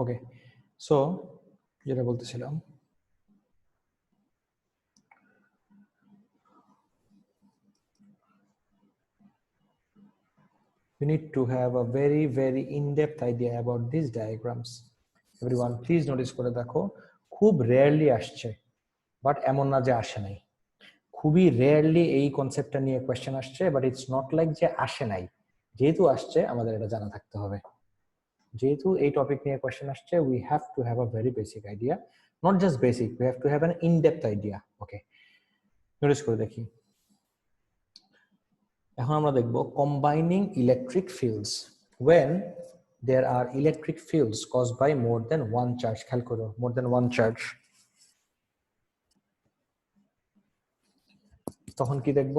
ওকে, সো যেটা বলতেছিলাম, you need to have a very very in-depth idea about these diagrams. Everyone please notice করে দেখো, খুব রেয়ারলি আসছে, বাট এমন না যে আসে নাই। খুবই রেয়ারলি এই কনসেপ্টটা নিয়ে কোয়েশ্চেন আসছে, বাট ইটস নট লাইক যে আসে নাই। যেহেতু আসছে আমাদের এটা জানা থাকতে হবে। যেহেতু এই টপিক নিয়ে কোয়েশ্চেন আসছে, we have to have a very basic idea, not just basic, we have to have an in-depth idea. Okay, notice করে দেখি। এখন আমরা দেখব combining electric fields when there are electric fields caused by more than one charge. খেয়াল করো, more than one charge। তখন কি দেখব?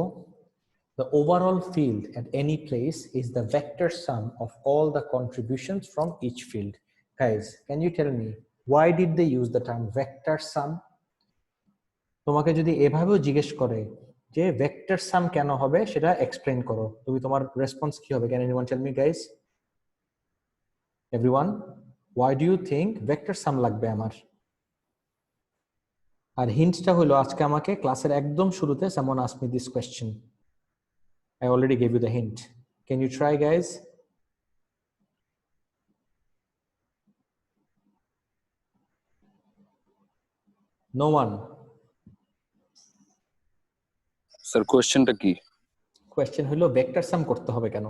The overall field at any place is the vector sum of all the contributions from each field. Guys, can you tell me why did they use the term vector sum? তোমাকে যদি এভাবেও জিজ্ঞেস করে যে vector সাম কেন হবে, সেটা explain করো, তুমি তোমার রেসপন্স কি হবে? Can anyone tell me, guys? Everyone, why do you think vector sum লাগবে আমার? আর হিন্টটা হলো, আজকে আমাকে ক্লাসের একদম শুরুতে someone asked me this question. I already gave you the hint. Can you try, guys? No one. Sir কোশ্চেনটা কি? কোয়েশ্চেন হলো ভেক্টর সাম করতে হবে কেন?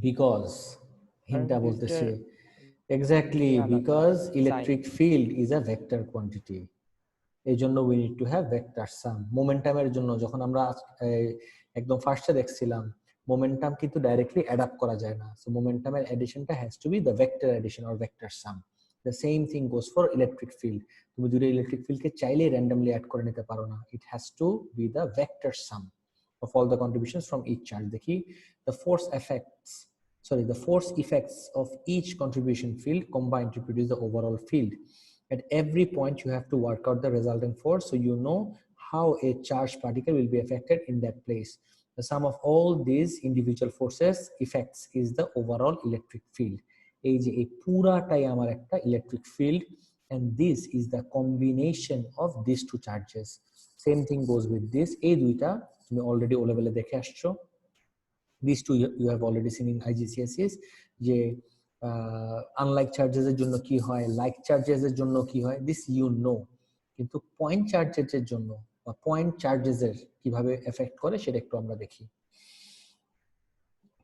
Because হিন্টটা বলতেছে exactly, because electric field is a vector quantity. এই জন্য we need to have vector sum. মোমেন্টামের জন্য যখন আমরা একদম ফার্স্টে দেখছিলাম, মোমেন্টাম কিন্তু ডাইরেক্টলি অ্যাড আপ করা যায় না, সো মোমেন্টামের এডিশনটা has to be the vector addition or vector sum. The same thing goes for electric field. তুমি দুটো ইলেকট্রিক ফিল্ডকে চাইলেই র্যান্ডমলি অ্যাড করে নিতে পারো না, it has to be the vector some of all the contributions from each charge. দেখি, the force effects of each contribution field combine to produce the overall field. At every point you have to work out the resultant force, so you know how a charged particle will be affected in that place. The sum of all these individual forces effects is the overall electric field. এই যে এই পুরাটাই আমার একটা electric field, and this is the combination of these two charges. Same thing goes with this. এই দুইটা তুমি already ও লেভেলে দেখে আসছো। These two you have already seen in IGCSEs, যে আনলাইক চার্জেস এর জন্য কি হয়, লাইক চার্জেস এর জন্য কি হয়, দিস ইউ নো। কিন্তু পয়েন্ট চার্জেস এর জন্য বা পয়েন্ট চার্জেস এর কিভাবে এফেক্ট করে সেটা একটু আমরা দেখি।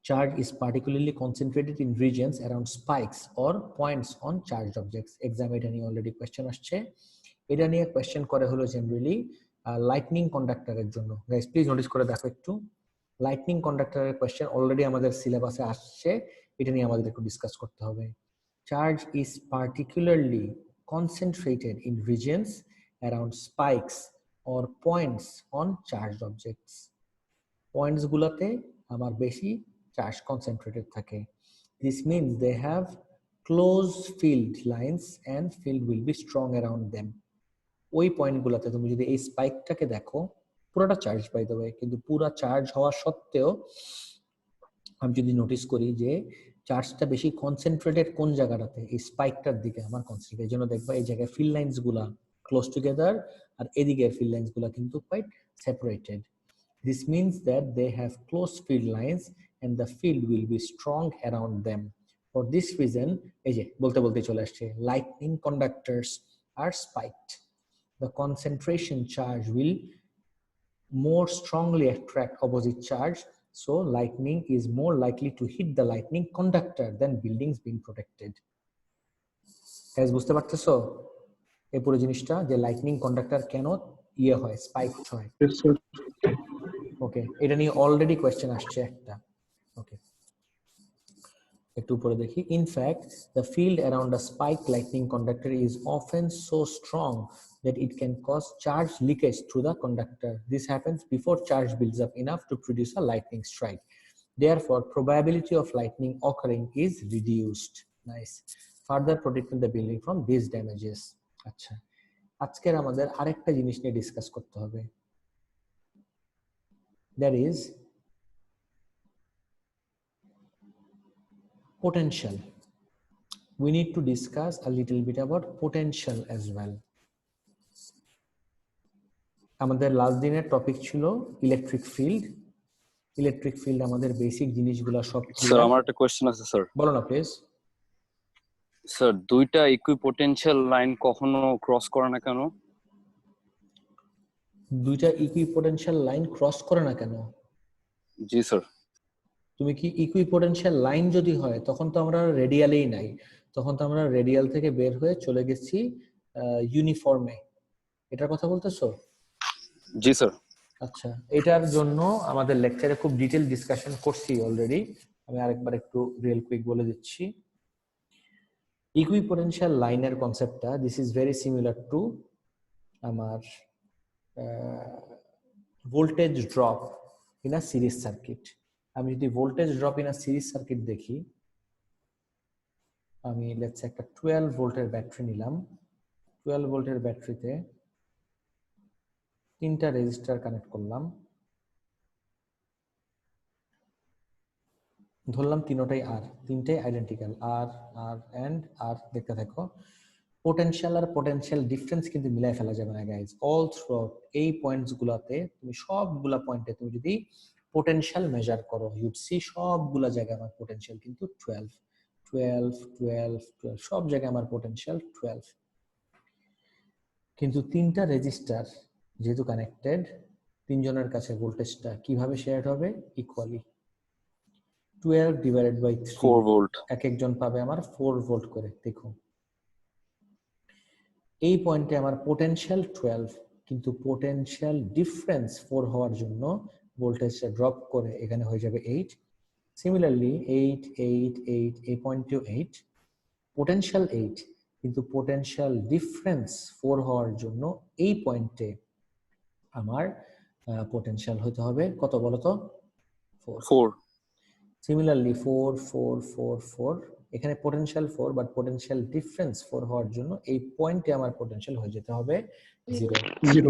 Charge is particularly concentrated in regions around spikes or points on charged objects. Exam এটা নিয়ে অলরেডি কোয়েশ্চেন আসছে। এটা নিয়ে কোয়েশ্চেন করে হলো জেনারেলি লাইটনিং কন্ডাক্টরের জন্য। গাইস প্লিজ নোটিস করে দেখো একটু, লাইটনিং কন্ডাক্টরের কোয়েশ্চেন অলরেডি আমাদের সিলেবাসে আসছে, এটা নিয়ে আমাদের একটু ডিসকাস করতে হবে। Charge is particularly concentrated in regions around spikes or points on charged objects. Points গুলাতে আমার বেশি চার্জ কনসেন্ট্রেটেড থাকে। This means they have close field lines and field will be strong around them. ওই পয়েন্টগুলোতে তুমি যদি এই স্পাইকটাকে দেখো, পুরোটা চার্জ বাই দ্য ওয়ে, কিন্তু পুরো চার্জ হওয়া সত্ত্বেও আমি যদি নোটিস করি যে চার্জটা বেশি কনসেন্ট্রেটেড কোন জায়গাটাতে, এই স্পাইকটার দিকে আমার কনসেন্ট্রেট, এই জন্য দেখবা এই জায়গায় ফিল্ড লাইন্স গুলা ক্লোজ টুগেদার, আর এদিকের ফিল্ড লাইন্স গুলা কিন্তু quite separated. This means that they have close field lines and the field will be strong around them. For this reason, এই যে বলতে বলতে চলে আসছে, lightning conductors are spiked. The concentration charge will more strongly attract opposite charge, so lightning is more likely to hit the lightning conductor than buildings being protected. Guys, বুঝতে পারতেছো এই পুরো জিনিসটা, যে লাইটনিং কন্ডাক্টর কেন ইয়ে হয়, স্পাইক হয়? Yes, sir. ওকে, এটা নিয়ে অলরেডি কোয়েশ্চেন আসছে একটা। ওকে, একটু উপরে দেখি। In fact, the field around a spiked lightning conductor is often so strong that it can cause charge leakage through the conductor. This happens before charge builds up enough to produce a lightning strike. Therefore, probability of lightning occurring is reduced. Nice. Further protecting the building from these damages. আচ্ছা, আজকের আমাদের আরেকটা জিনিস নিয়ে discuss করতে হবে, that is potential. We need to discuss a little bit about potential as well. আমাদের last দিনের টপিক ছিল ইলেকট্রিক ফিল্ড। ইলেকট্রিক ফিল্ড আমাদের বেসিক জিনিসগুলো সব স্যার আমার একটা কোশ্চেন আছে স্যার। বলো না প্লিজ। স্যার দুইটা ইকুইপোটেনশিয়াল লাইন কখনো ক্রস করে না কেন? দুইটা ইকুইপোটেনশিয়াল লাইন ক্রস করে না কেন? জি স্যার। তুমি কি ইকুইপোটেনশিয়াল লাইন যদি হয় তখন তো আমরা রেডিয়ালেই নাই, তখন তো আমরা রেডিয়াল থেকে বের হয়ে চলে গেছি ইউনিফর্মে, এটার কথা বলতেছো? জি স্যার। আচ্ছা, এটার জন্য আমাদের লেকচারে খুব ডিটেল ডিসকাশন করছি অলরেডি, আমি আরেকবার একটু রিয়েল কুইক বলে দিচ্ছি। ইকুইপোটেনশিয়াল লাইনের কনসেপ্টটা this is very similar to আমার voltage drop in a series circuit. আমি যদি voltage drop in a series circuit দেখি, আমি লেটস একটা 12 ভোল্টের ব্যাটারি নিলাম, 12 ভোল্টের ব্যাটারিতে তিনটা রেজিস্টার কানেক্ট করলাম, ধরলাম তিনটাই আর, তিনটাই আইডেন্টিক্যাল, আর আর এন্ড আর। দেখতে থাকো, পোটেনশিয়াল আর পোটেনশিয়াল ডিফারেন্স কিন্তু মিলাই ফেলা যাবে না গাইজ। অল থ্রু এই পয়েন্টস গুলাতে তুমি সবগুলা পয়েন্টে তুমি যদি পোটেনশিয়াল মেজার করো, ইউড সি সবগুলা জায়গায় আমার পোটেনশিয়াল কিন্তু 12 12 12 12, সব জায়গায় আমার পোটেনশিয়াল 12। কিন্তু তিনটা রেজিস্টার যেহেতু কানেক্টেড, তিনজনের কাছে ভোল্টেজটা কিভাবে শেয়ার হবে? Equally 12 divided by 4 volt. এক একজন পাবে আমার 4 ভোল্ট করে। দেখো এই পয়েন্টে আমার পোটেনশিয়াল 12, কিন্তু পোটেনশিয়াল ডিফারেন্স 4 হওয়ার জন্য ভোল্টেজটা ড্রপ করে এখানে হয়ে যাবে 8। সিমিলারলি 8 8 8 এই পয়েন্টেও 8, পোটেনশিয়াল 8, কিন্তু পোটেনশিয়াল ডিফারেন্স 4 হওয়ার জন্য এই পয়েন্টে আমার পোটেনশিয়াল হতে হবে কত বলো তো? 4। সিমিলারলি 4 4 4 4, এখানে পোটেনশিয়াল 4 বাট পোটেনশিয়াল ডিফারেন্স 4 হওয়ার জন্য এই পয়েন্টে আমার পোটেনশিয়াল হয়ে যেতে হবে 0।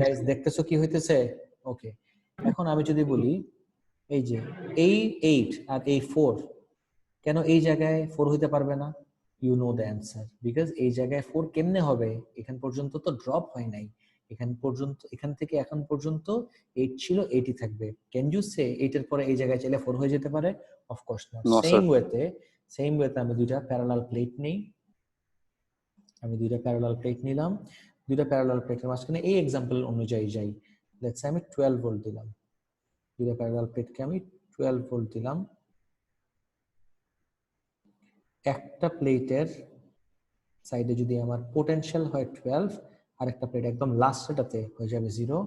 গাইস দেখতেছো কি হইতেছে? ওকে, এখন আমি যদি বলি এই যে এই 8 আর এই 4, কেন এই জায়গায় 4 হইতে পারবে না? You know the answer, because এই জায়গায় 4 কেমনে হবে? এখান পর্যন্ত তো ড্রপ হয় নাই, এখান পর্যন্ত, এখান থেকে এখন পর্যন্ত 8 ছিল, 8ই থাকবে। ক্যান ইউ সে 8 এর পরে এই জায়গায় চাইলে 4 হয়ে যেতে পারে? Of course not. সেম ওয়েতে আমি দুইটা প্যারালাল প্লেট নেই, আমি দুইটা প্যারালাল প্লেট নিলাম, দুইটা প্যারালাল প্লেটের মাঝখানে এই এক্সাম্পল অনুযায়ী যাই, লেটস সে আমি 12 ভোল্ট দিলাম, দুইটা প্যারালাল প্লেটকে আমি 12 ভোল্ট দিলাম। একটা প্লেটের সাইডে যদি আমার পোটেনশিয়াল হয় 12, আর একটা প্লেট একদম লাস্টটাতে হয়ে যাবে 0।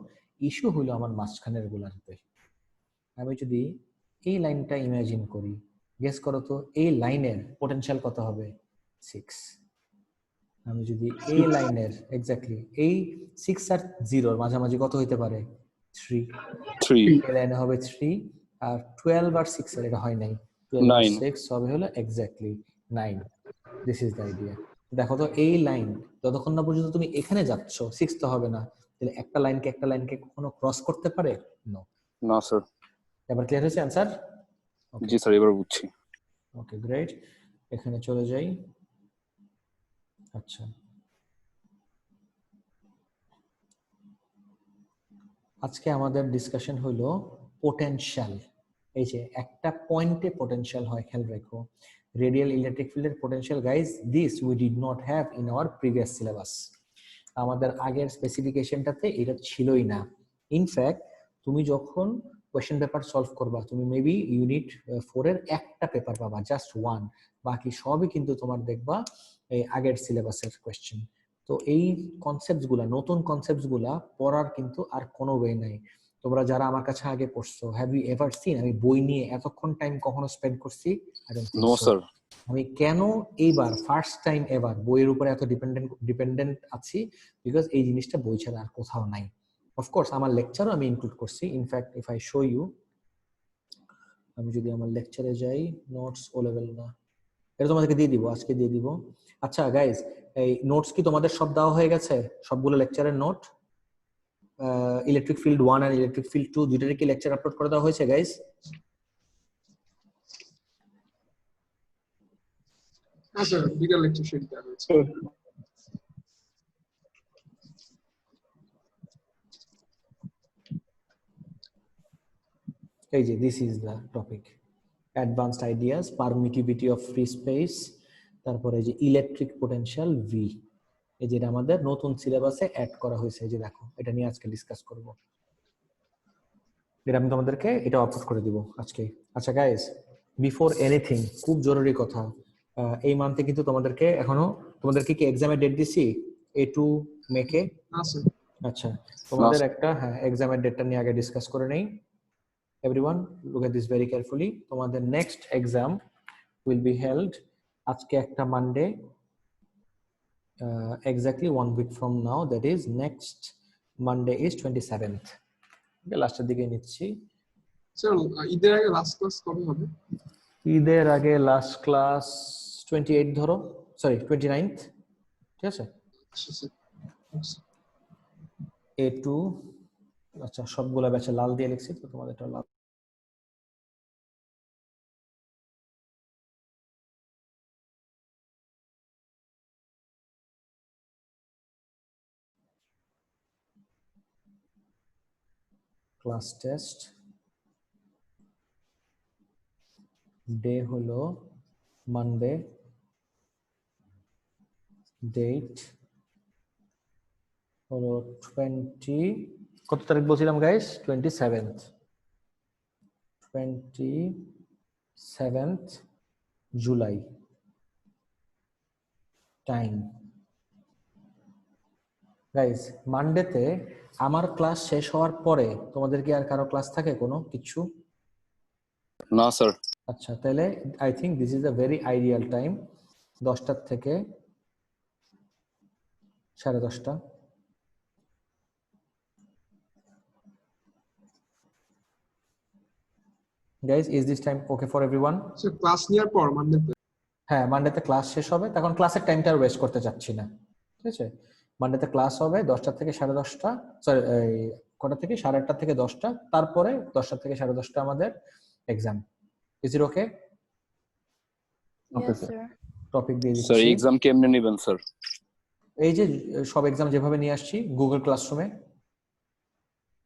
ইস্যু হলো আমার মাঝখানের গুলাতে। আমি যদি এই লাইনটা ইমাজিন করি, গেস করো তো এই লাইনের পোটেনশিয়াল কত হবে? 6। আমি যদি এই লাইনের এক্স্যাক্টলি এই 6 আর 0 এর মাঝামাঝি কত হইতে পারে? 3। এই লাইনে হবে 3, আর 12 আর 6 এর এটা হয় নাই, 12 আর 6 হবে হলো exactly 9। This is the idea. দেখো তো এই লাইন যতক্ষণ না পর্যন্ত তুমি এখানে যাচ্ছ 6 তো হবে না, তাহলে একটা লাইনকে কখনো ক্রস করতে পারে? নো। না স্যার। এবার ক্লিয়ার হয়েছে অ্যানসার? জি স্যার, এবার বুঝছি। ওকে গ্রেট, এখানে চলে যাই। আচ্ছা, আজকে আমাদের ডিসকাশন হলো পোটেনশিয়াল। এই যে একটা পয়েন্টে পোটেনশিয়াল হয়, খেয়াল রাখো। রেডিয়াল ইলেকট্রিক ফিল্ডের potential guys, this we did not have in our previous syllabus. আমাদের আগের স্পেসিফিকেশনটাতে এটা ছিলই না। ইনফ্যাক্ট তুমি যখন কোয়েশ্চেন পেপার সলভ করবা, তুমি মেবি ইউনিট 4 এর একটা পেপার পাবা, জাস্ট 1, বাকি সবই কিন্তু তোমার দেখবা এই আগের সিলেবাসের কোয়েশ্চেন। তো এই কনসেপ্টস গুলা, নতুন কনসেপ্টস গুলা পড়ার কিন্তু আর কোনো ওয়ে নাই। তোমরা যারা আমার কাছে আগে পড়ছো, হ্যাভ ইউ এভার সিন আমি বই নিয়ে এতক্ষণ টাইম কখনো স্পেন্ড করছি? I don't think so. আমি কেন এইবার ফার্স্ট টাইম এভার বইয়ের উপরে এত ডিপেন্ডেন্ট আছি? বিকজ এই জিনিসটা বই ছাড়া আর কোথাও নাই। অফকোর্স আমার লেকচারও আমি ইনক্লুড করছি। In fact if I show you, আমি যদি আমার লেকচারে যাই, নোটস ও লেভেল না, এটা তোমাদেরকে দিয়ে দিব, আজকে দিয়ে দিব। আচ্ছা গাইজ, এই নোটস কি তোমাদের সব দেওয়া হয়ে গেছে? সবগুলো লেকচারের নোট, ইলেকট্রিক ফিল্ড 1 আর ইলেকট্রিক ফিল্ড 2 দুইটারই কি লেকচার আপলোড করে দেওয়া হয়েছে গাইজ? হ্যাঁ স্যার, দুইটা লেকচার শেয়ার দেওয়া হয়েছে। এই যে this is the topic, advanced ideas, permittivity of free space, তারপরে যে ইলেকট্রিক পোটেনশিয়াল ভি, এই যেটা আমাদের নতুন সিলেবাসে অ্যাড করা হয়েছে। এই যে দেখো, এটা নিয়ে আজকে ডিসকাস করব। এটা আমি তোমাদেরকে এটা আপলোড করে দিব আজকে। আচ্ছা গাইস, বিফোর এনিথিং, খুব জরুরি কথা, এই মান্থে কিন্তু তোমাদেরকে কি এক্সামের ডেট দিছি A2 মেকে? না স্যার। আচ্ছা, তোমাদের একটা এক্সামের ডেটটা নিয়ে আগে ডিসকাস করে নেই। Everyone look at this very carefully. তোমাদের next exam will be held আজকে একটা Monday, exactly 1 week from now, that is next Monday is 27th. লাস্টের দিকে নিচ্ছি। স্যার ঈদের আগে লাস্ট ক্লাস কবে হবে? ঈদের আগে লাস্ট ক্লাস 28 ধরো, সরি 29th, ঠিক আছে? আচ্ছা স্যার। A2, আচ্ছা সবগুলা ব্যাচে লাল দিয়ে লিখছি, তো তোমাদেরটা লাল। ক্লাস টেস্ট ডে হলো মানডে, ডেট হলো 20, কত তারিখ বলছিলাম guys? 27th July. Time guys, মানডেতে আমার ক্লাস শেষ হওয়ার পরে তোমাদের কি আর কারো ক্লাস থাকে কোনো কিছু? না স্যার। আচ্ছা, তাহলে I think this is a very ideal time, 10টা থেকে 10:30। Guys, is this time okay for everyone? Sir class নেওয়ার পর মানডেতে? হ্যাঁ, মানডেতে ক্লাস শেষ হবে, তখন ক্লাসের টাইমটা আর ওয়েস্ট করতে চাচ্ছি না, ঠিক আছে? মানডেতে ক্লাস হবে 10টা থেকে 10:30, সরি কটা থেকে 8:30 থেকে 10টা, তারপরে 10টা থেকে 10:30 আমাদের exam. Is it okay? Yes, sir. Topic দিয়ে স্যার দিচ্ছি। এক্সাম কেমনে নেবেন স্যার? এই যে সব এক্সাম যেভাবে নিয়ে আসছি গুগল ক্লাসরুমে,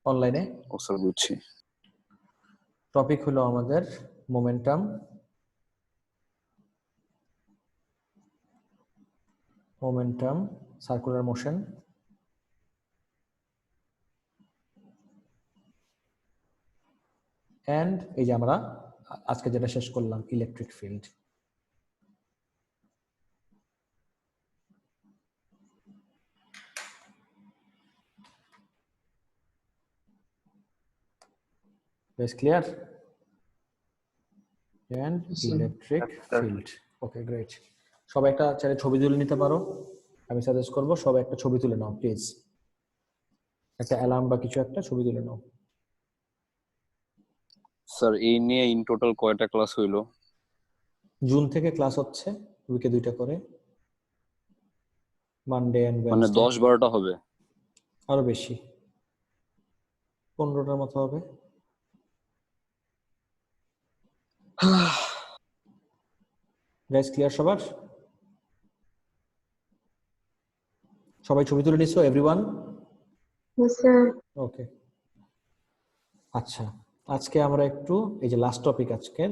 অনলাইনে। ও স্যার বুঝছি। টপিক হলো আমাদের মোমেন্টাম, সার্কুলার মোশন, এন্ড এই যে আমরা আজকে যেটা শেষ করলাম, electric field. Is clear? And electric field. Okay, great. সবাই একটা চাইলে ছবি তুলে নিতে পারো, আমি সাজেস্ট করবো সবাই একটা ছবি তুলে নাও প্লিজ, একটা অ্যালার্ম বা কিছু একটা ছবি তুলে নাও। স্যার এই নিয়ে ইন টোটাল কয়টা ক্লাস হইলো? জুন থেকে ক্লাস হচ্ছে, উইকে 2টা করে, মানডে এন্ড মানে ওয়েডনেসডে। 10-12টা হবে? আরো বেশি, 15টার মতো হবে। গাইস, ক্লিয়ার সবার? সবাই ছবি তুলে নিছো এভরিওয়ান? Yes, sir. ওকে, আচ্ছা আজকে আমরা একটু এই যে লাস্ট টপিক আজকের,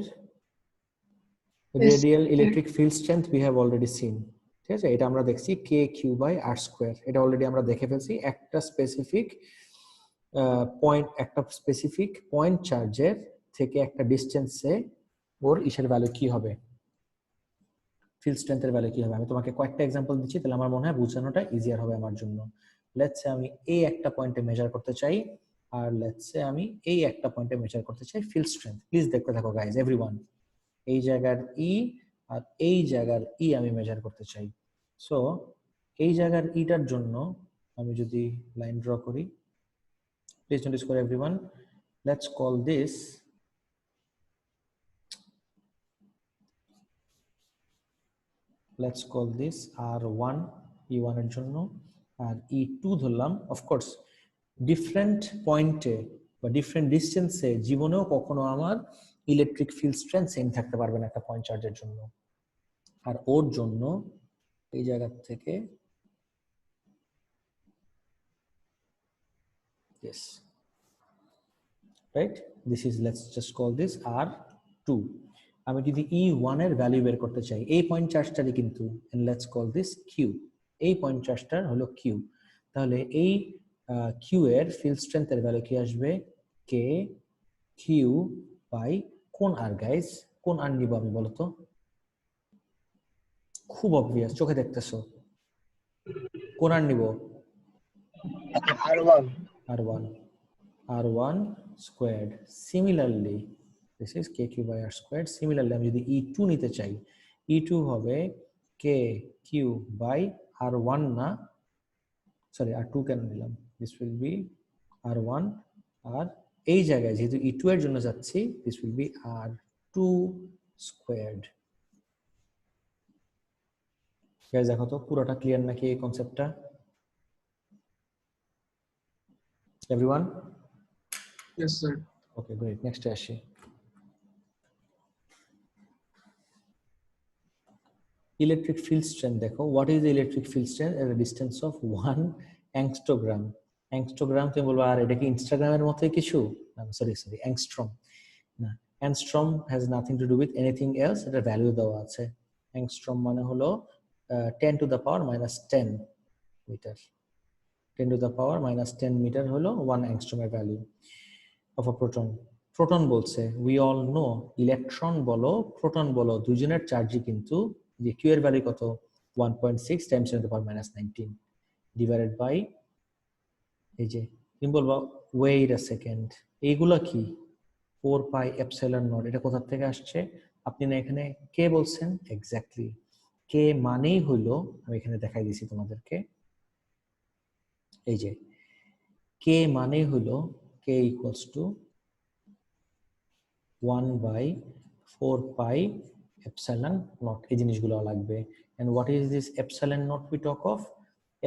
radial electric field strength we have already seen, ঠিক আছে? এটা আমরা দেখছি K/r², এটা অলরেডি আমরা দেখে ফেলছি। একটা স্পেসিফিক পয়েন্ট চার্জের থেকে একটা ডিসটেন্সে ওর ইসের ভ্যালু কি হবে, ফিল্ড স্ট্রেংথের ভ্যালু কি হবে। আমি তোমাকে কয়েকটা এক্সাম্পল দিচ্ছি, তাহলে আমার মনে হয় বোঝানোটা ইজিয়ার হবে আমার জন্য। লেটস সে আমি এই একটা পয়েন্টে মেজার করতে চাই, আর লেটস সে আমি এই একটা পয়েন্টে মেজার করতে চাই ফিল্ড স্ট্রেংথ। প্লিজ দেখতে থাকো গাইজ, এভরিওয়ান। এই জায়গার ই আর এই জায়গার ই আমি মেজার করতে চাই। সো এই জায়গার ইটার জন্য আমি যদি লাইন ড্র করি, প্লিজ নোটিস করো everyone, let's call this let's call this R1 E1 এর জন্য আর E2 ধরলাম। অফকোর্স ডিফারেন্ট পয়েন্টে বা ডিফারেন্ট ডিস্টেন্সে জীবনেও কখনো আমার ইলেকট্রিক ফিল্ড স্ট্রেংথ সেম থাকতে পারবে না একটা পয়েন্ট চার্জের জন্য। আর ওর জন্য এই জায়গা থেকে yes, right, this is, let's just call this R2। আমি যদি E1 এর ভ্যালু বের করতে চাই এই পয়েন্ট চার্জটারই কিন্তু, and let's call this Q, এই পয়েন্ট চার্জটার হলো Q, তাহলে এই Q এর ফিল্ড স্ট্রেংথের ভ্যালু কি আসবে K Q বাই কোন R গাইস, কোন R নিব আমি বলো তো? খুব অবভিয়াস, চোখে দেখতেছো, কোন R নিব? R1 R1, R1 squared, similarly this is KQ by R squared, similarly আমি যদি E2 নিতে চাই E2 হবে KQ by R1 না, সরি R2 কেন নিলাম, this will be R1 আর এই জায়গায় যেহেতু E2 এর জন্য যাচ্ছি this will be R2 squared। Guys দেখো তো পুরোটা ক্লিয়ার নাকি এই কনসেপ্টটা? Everyone? Yes, sir. Okay, great. Next আসি। Electric field strength দেখো, what is the electric field strength at a distance of 1 angstogram? Angstogram তুমি বলবো আর এটা কি ইনস্টাগ্রামের মতোই কিছু? সরি angstrom না, angstrom has nothing to do with anything else, এটা ভ্যালু দেওয়া আছে। angstrom মানে হলো 10 to the power minus 10 metre, 10 to the power minus 10 metre হলো 1 angstrom এর value of a proton। Proton বলছে, we all know ইলেকট্রন বলো প্রোটন বলো দুজনের চার্জই কিন্তু যে Q এর ভ্যালু কত 1.6 times 10 to the power minus 19 divided by এই যে তুমি বলবা wait a second এইগুলা কি 4 pi epsilon naught, এটা কোথা থেকে আসছে? আপনি না এখানে কে বলছেন, এক্স্যাক্টলি কে মানেই হলো, আমি এখানে দেখাই দিছি তোমাদেরকে, এই যে কে মানেই হলো k equals to 1 by 4 pi epsilon naught, এই জিনিসগুলো লাগবে। and what is this epsilon naught we talk of?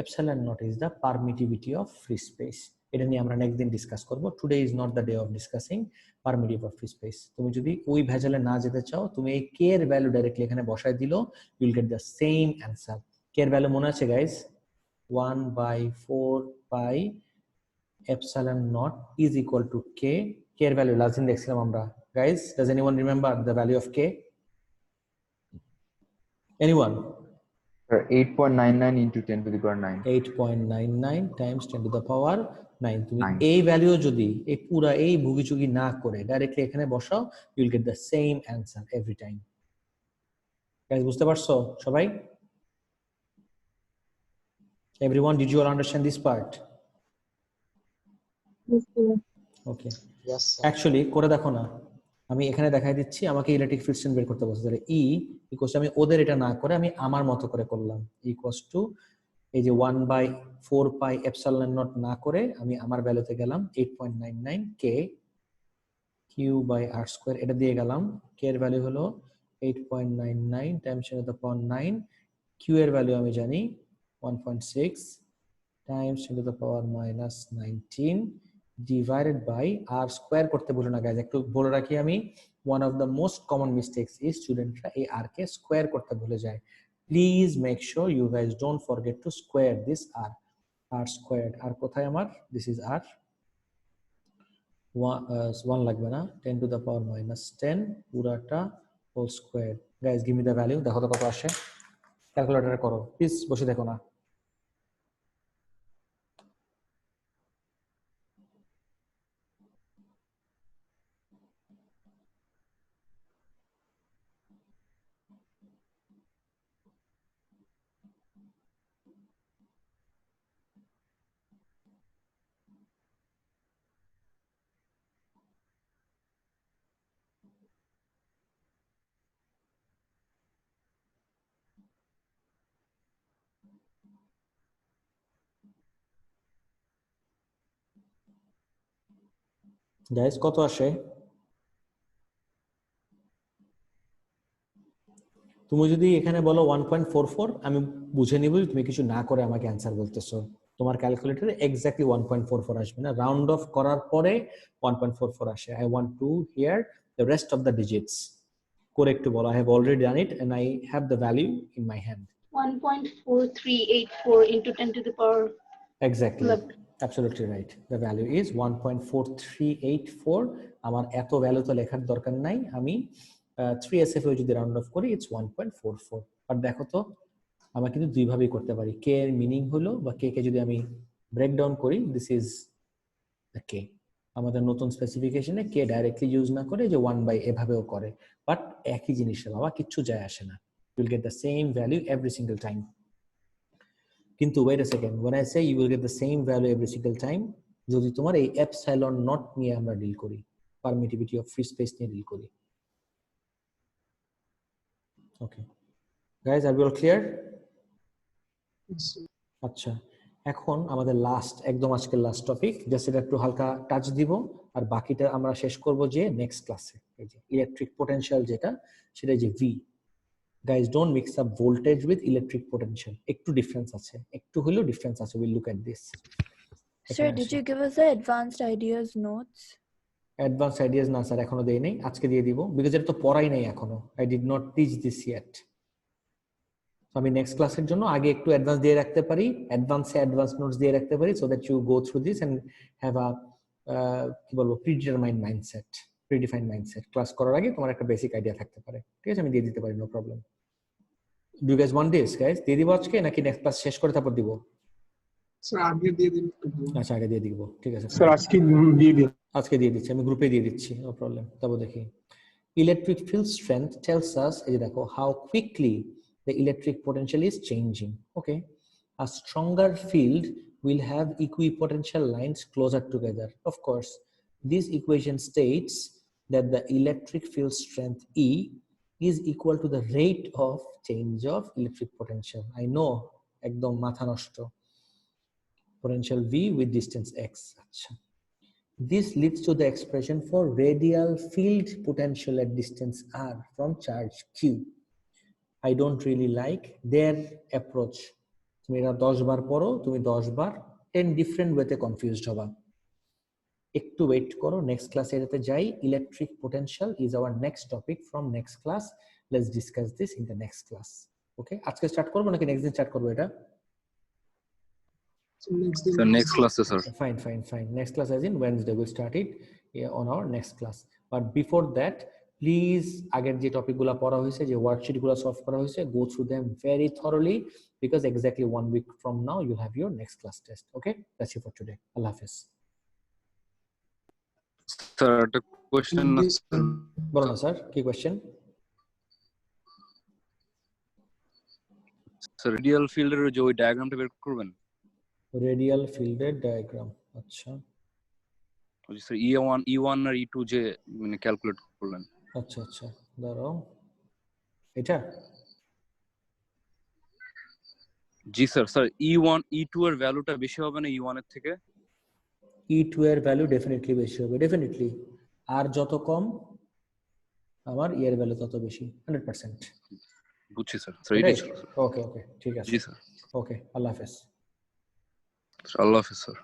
Epsilon naught is the permittivity of free space, এটা নিয়ে আমরা নেক্সট দিন ডিসকাস করব, today is not the day of discussing permittivity of free space। তুমি যদি ওই ভেজালে না যেতে চাও তুমি এই k এর ভ্যালু ডাইরেক্টলি এখানে বসায় দিলো, you will get the same answer। k এর ভ্যালু মনে আছে guys? 1 by 4 pi epsilon naught is equal to k, k এর ভ্যালু লাস্ট দিন দেখছিলাম আমরা। Guys, does anyone remember the value of k? Anyone? 8.99 into 10 to the power 9. 8.99 times 10 to the power 9। তুমি 9 এই value যদি এই পুরা এই ভুগিচুগি না করে ডাইরেক্টলি এখানে বসাও, you will get the same answer every time। Guys, বুঝতে পারছো সবাই? Everyone, did you all understand this part? Yes, sir. Okay, Yes, actually করে দেখো না, আমি এখানে দেখাই দিচ্ছি, আমাকে ইলেকট্রিক ফিল্ড স্ট্রেংথ বের করতে বলছে, তাহলে E ইকুয়ালস আমি ওদের এটা না করে আমি আমার মতো করে করলাম, ইকুয়ালস টু এই যে 1 by 4 pi epsilon naught না করে আমি আমার ভ্যালুতে গেলাম 8.99 k q by r square, এটা দিয়ে গেলাম, k এর ভ্যালু হলো 8.99 times 10 to the power 9, q এর ভ্যালু আমি জানি 1.6 times 10 to the power minus 19 divided by r square করতে ভুলো না গাইজ, একটু বলে রাখি আমি, one of the most common mistakes is স্টুডেন্টরা এই r কে স্কোয়ার করতে ভুলে যায়। Please make sure you guys don't forget to square this r, r squared, r কোথায় আমার, this is r 1 লাগবে না, 10 to the power minus 10 পুরাটা whole square। guys give me the value, দেখো তো কত আসে, ক্যালকুলেটরে করো প্লিজ, বসে দেখো না। গাইস কত আসে? তুমি যদি এখানে বলো 1.44, আমি বুঝে নিব যে তুমি কিছু না করে আমাকে অ্যান্সার বলতেছো। তোমার ক্যালকুলেটরে এক্স্যাক্টলি 1.44 আসবে না, রাউন্ড অফ করার পরে 1.44 আসে। I want to hear the rest of the digits. করে একটু বলো, I have already done it and I have the value in my hand. 1.4384 into 10 to the power Exactly. 11. Absolutely right. The value is 1.4384. আমার এত value তো লেখার দরকার নাই, আমি 3SF যদি রাউন্ড অফ করি ইটস 1.44। বাট দেখো তো আমরা কিন্তু দুই ভাবেই করতে পারি। কে এর মিনিং হলো বা কে কে যদি আমি ব্রেকডাউন করি, দিস ইজ দ্য কে। আমাদের নতুন স্পেসিফিকেশনে কে ডাইরেক্টলি ইউজ না করে যে 1/, এভাবেও করে, বাট একই জিনিসের বাবা কিচ্ছু যায় আসে না। You will get the same value every single time. কিন্তু wait a second, when I say you will get the same value every single time, যদি তোমার এই epsilon not নিয়ে আমরা ডিল করি, permittivity of free space নিয়ে deal করি। Okay guys, are we all clear? Yes, sir. আচ্ছা, এখন আমাদের লাস্ট, একদম আজকের লাস্ট টপিক, জাস্ট এটা একটু হালকা টাচ দিব আর বাকিটা আমরা শেষ করব যে নেক্সট ক্লাসে। এই যে ইলেকট্রিক পোটেনশিয়াল যেটা, সেটা যে V. Guys, don't mix up voltage with electric potential. একটু ডিফারেন্স আছে, একটু হলেও ডিফারেন্স আছে। We'll look at this. Sir, did you give us the advanced ideas notes? Advance ideas না স্যার, এখনো দেই নাই, আজকে দিয়ে দিব, বিকজ এটা তো পড়াই নাই এখনো। I did not teach this yet. আমি নেক্সট ক্লাসের জন্য আগে একটু অ্যাডভান্স দিয়ে রাখতে পারি, অ্যাডভান্স নোটস দিয়ে রাখতে পারি, so that you go through this and have a কি বলবো, predetermined mindset, predefined mindset. Class করার আগে তোমার একটা বেসিক আইডিয়া থাকতে পারে, ঠিক আছে? আমি দিয়ে দিতে পারি, no problem. Do you guys want this guys? দিয়ে দিব আজকে নাকি নেক্সট ক্লাস শেষ করে তারপর দিব? স্যার আগে দিয়ে দিন একটু। আচ্ছা, আগে দিয়ে দিব, ঠিক আছে স্যার আজকে দিয়ে দিন। আজকে দিয়ে দিচ্ছি, আমি গ্রুপে দিয়ে দিচ্ছি, নো প্রবলেম। তারপর দেখি, electric field strength tells us, এই যে দেখো, how quickly the electric potential is changing. Okay, a stronger field will have equipotential lines closer together. Of course, this equation states that the electric field strength E is equal to the rate of change of electric potential. I know, ekdom matha noshto, potential V with distance x. Achha. This leads to the expression for radial field potential at distance r from charge q. I don't really like their approach. তুমি এটা 10 বার পড়ো, তুমি 10 বার 10 different ওয়েতে confused হবা। একটু wait করো, next ক্লাসে এটাতে যাই। Electric potential is our next topic from next class. Let's discuss this in the next class. Okay, আজকে স্টার্ট করবো নাকি নেক্সট দিন স্টার্ট করবো এটা? So next class, sir. Fine. Next class as in Wednesday. We'll start it on our next class. But before that, please, আগের যে টপিকগুলো পড়া হয়েছে, যে ওয়ার্কশিটগুলো সলভ করা হয়েছে, go through them very thoroughly, because exactly 1 week from now you'll have your next class test. Okay, that's it for today. Allah Hafiz. Sir, the question. বলো না স্যার, কি কোয়েশ্চেন? Sir, radial field এর যে ওই ডায়াগ্রামটা বের করবেন। Radial ফিল্ডের diagram, আচ্ছা ওই স্যার E1 আর E2 যে মানে ক্যালকুলেট করলেন। আচ্ছা, দাঁড়াও, এটা? জি স্যার। স্যার E1 E2 এর ভ্যালুটা বেশি হবে না E1 এর থেকে? E2 এর ভ্যালু ডেফিনেটলি বেশি হবে, ডেফিনেটলি। আর যত কম আমার এর ভ্যালু তত বেশি, 100%। বুঝছি স্যার। স্যার এটাই ছিল। ওকে, ঠিক আছে। জি স্যার। ওকে, আল্লাহ হাফেজ। আল্লাহ হাফেজ স্যার।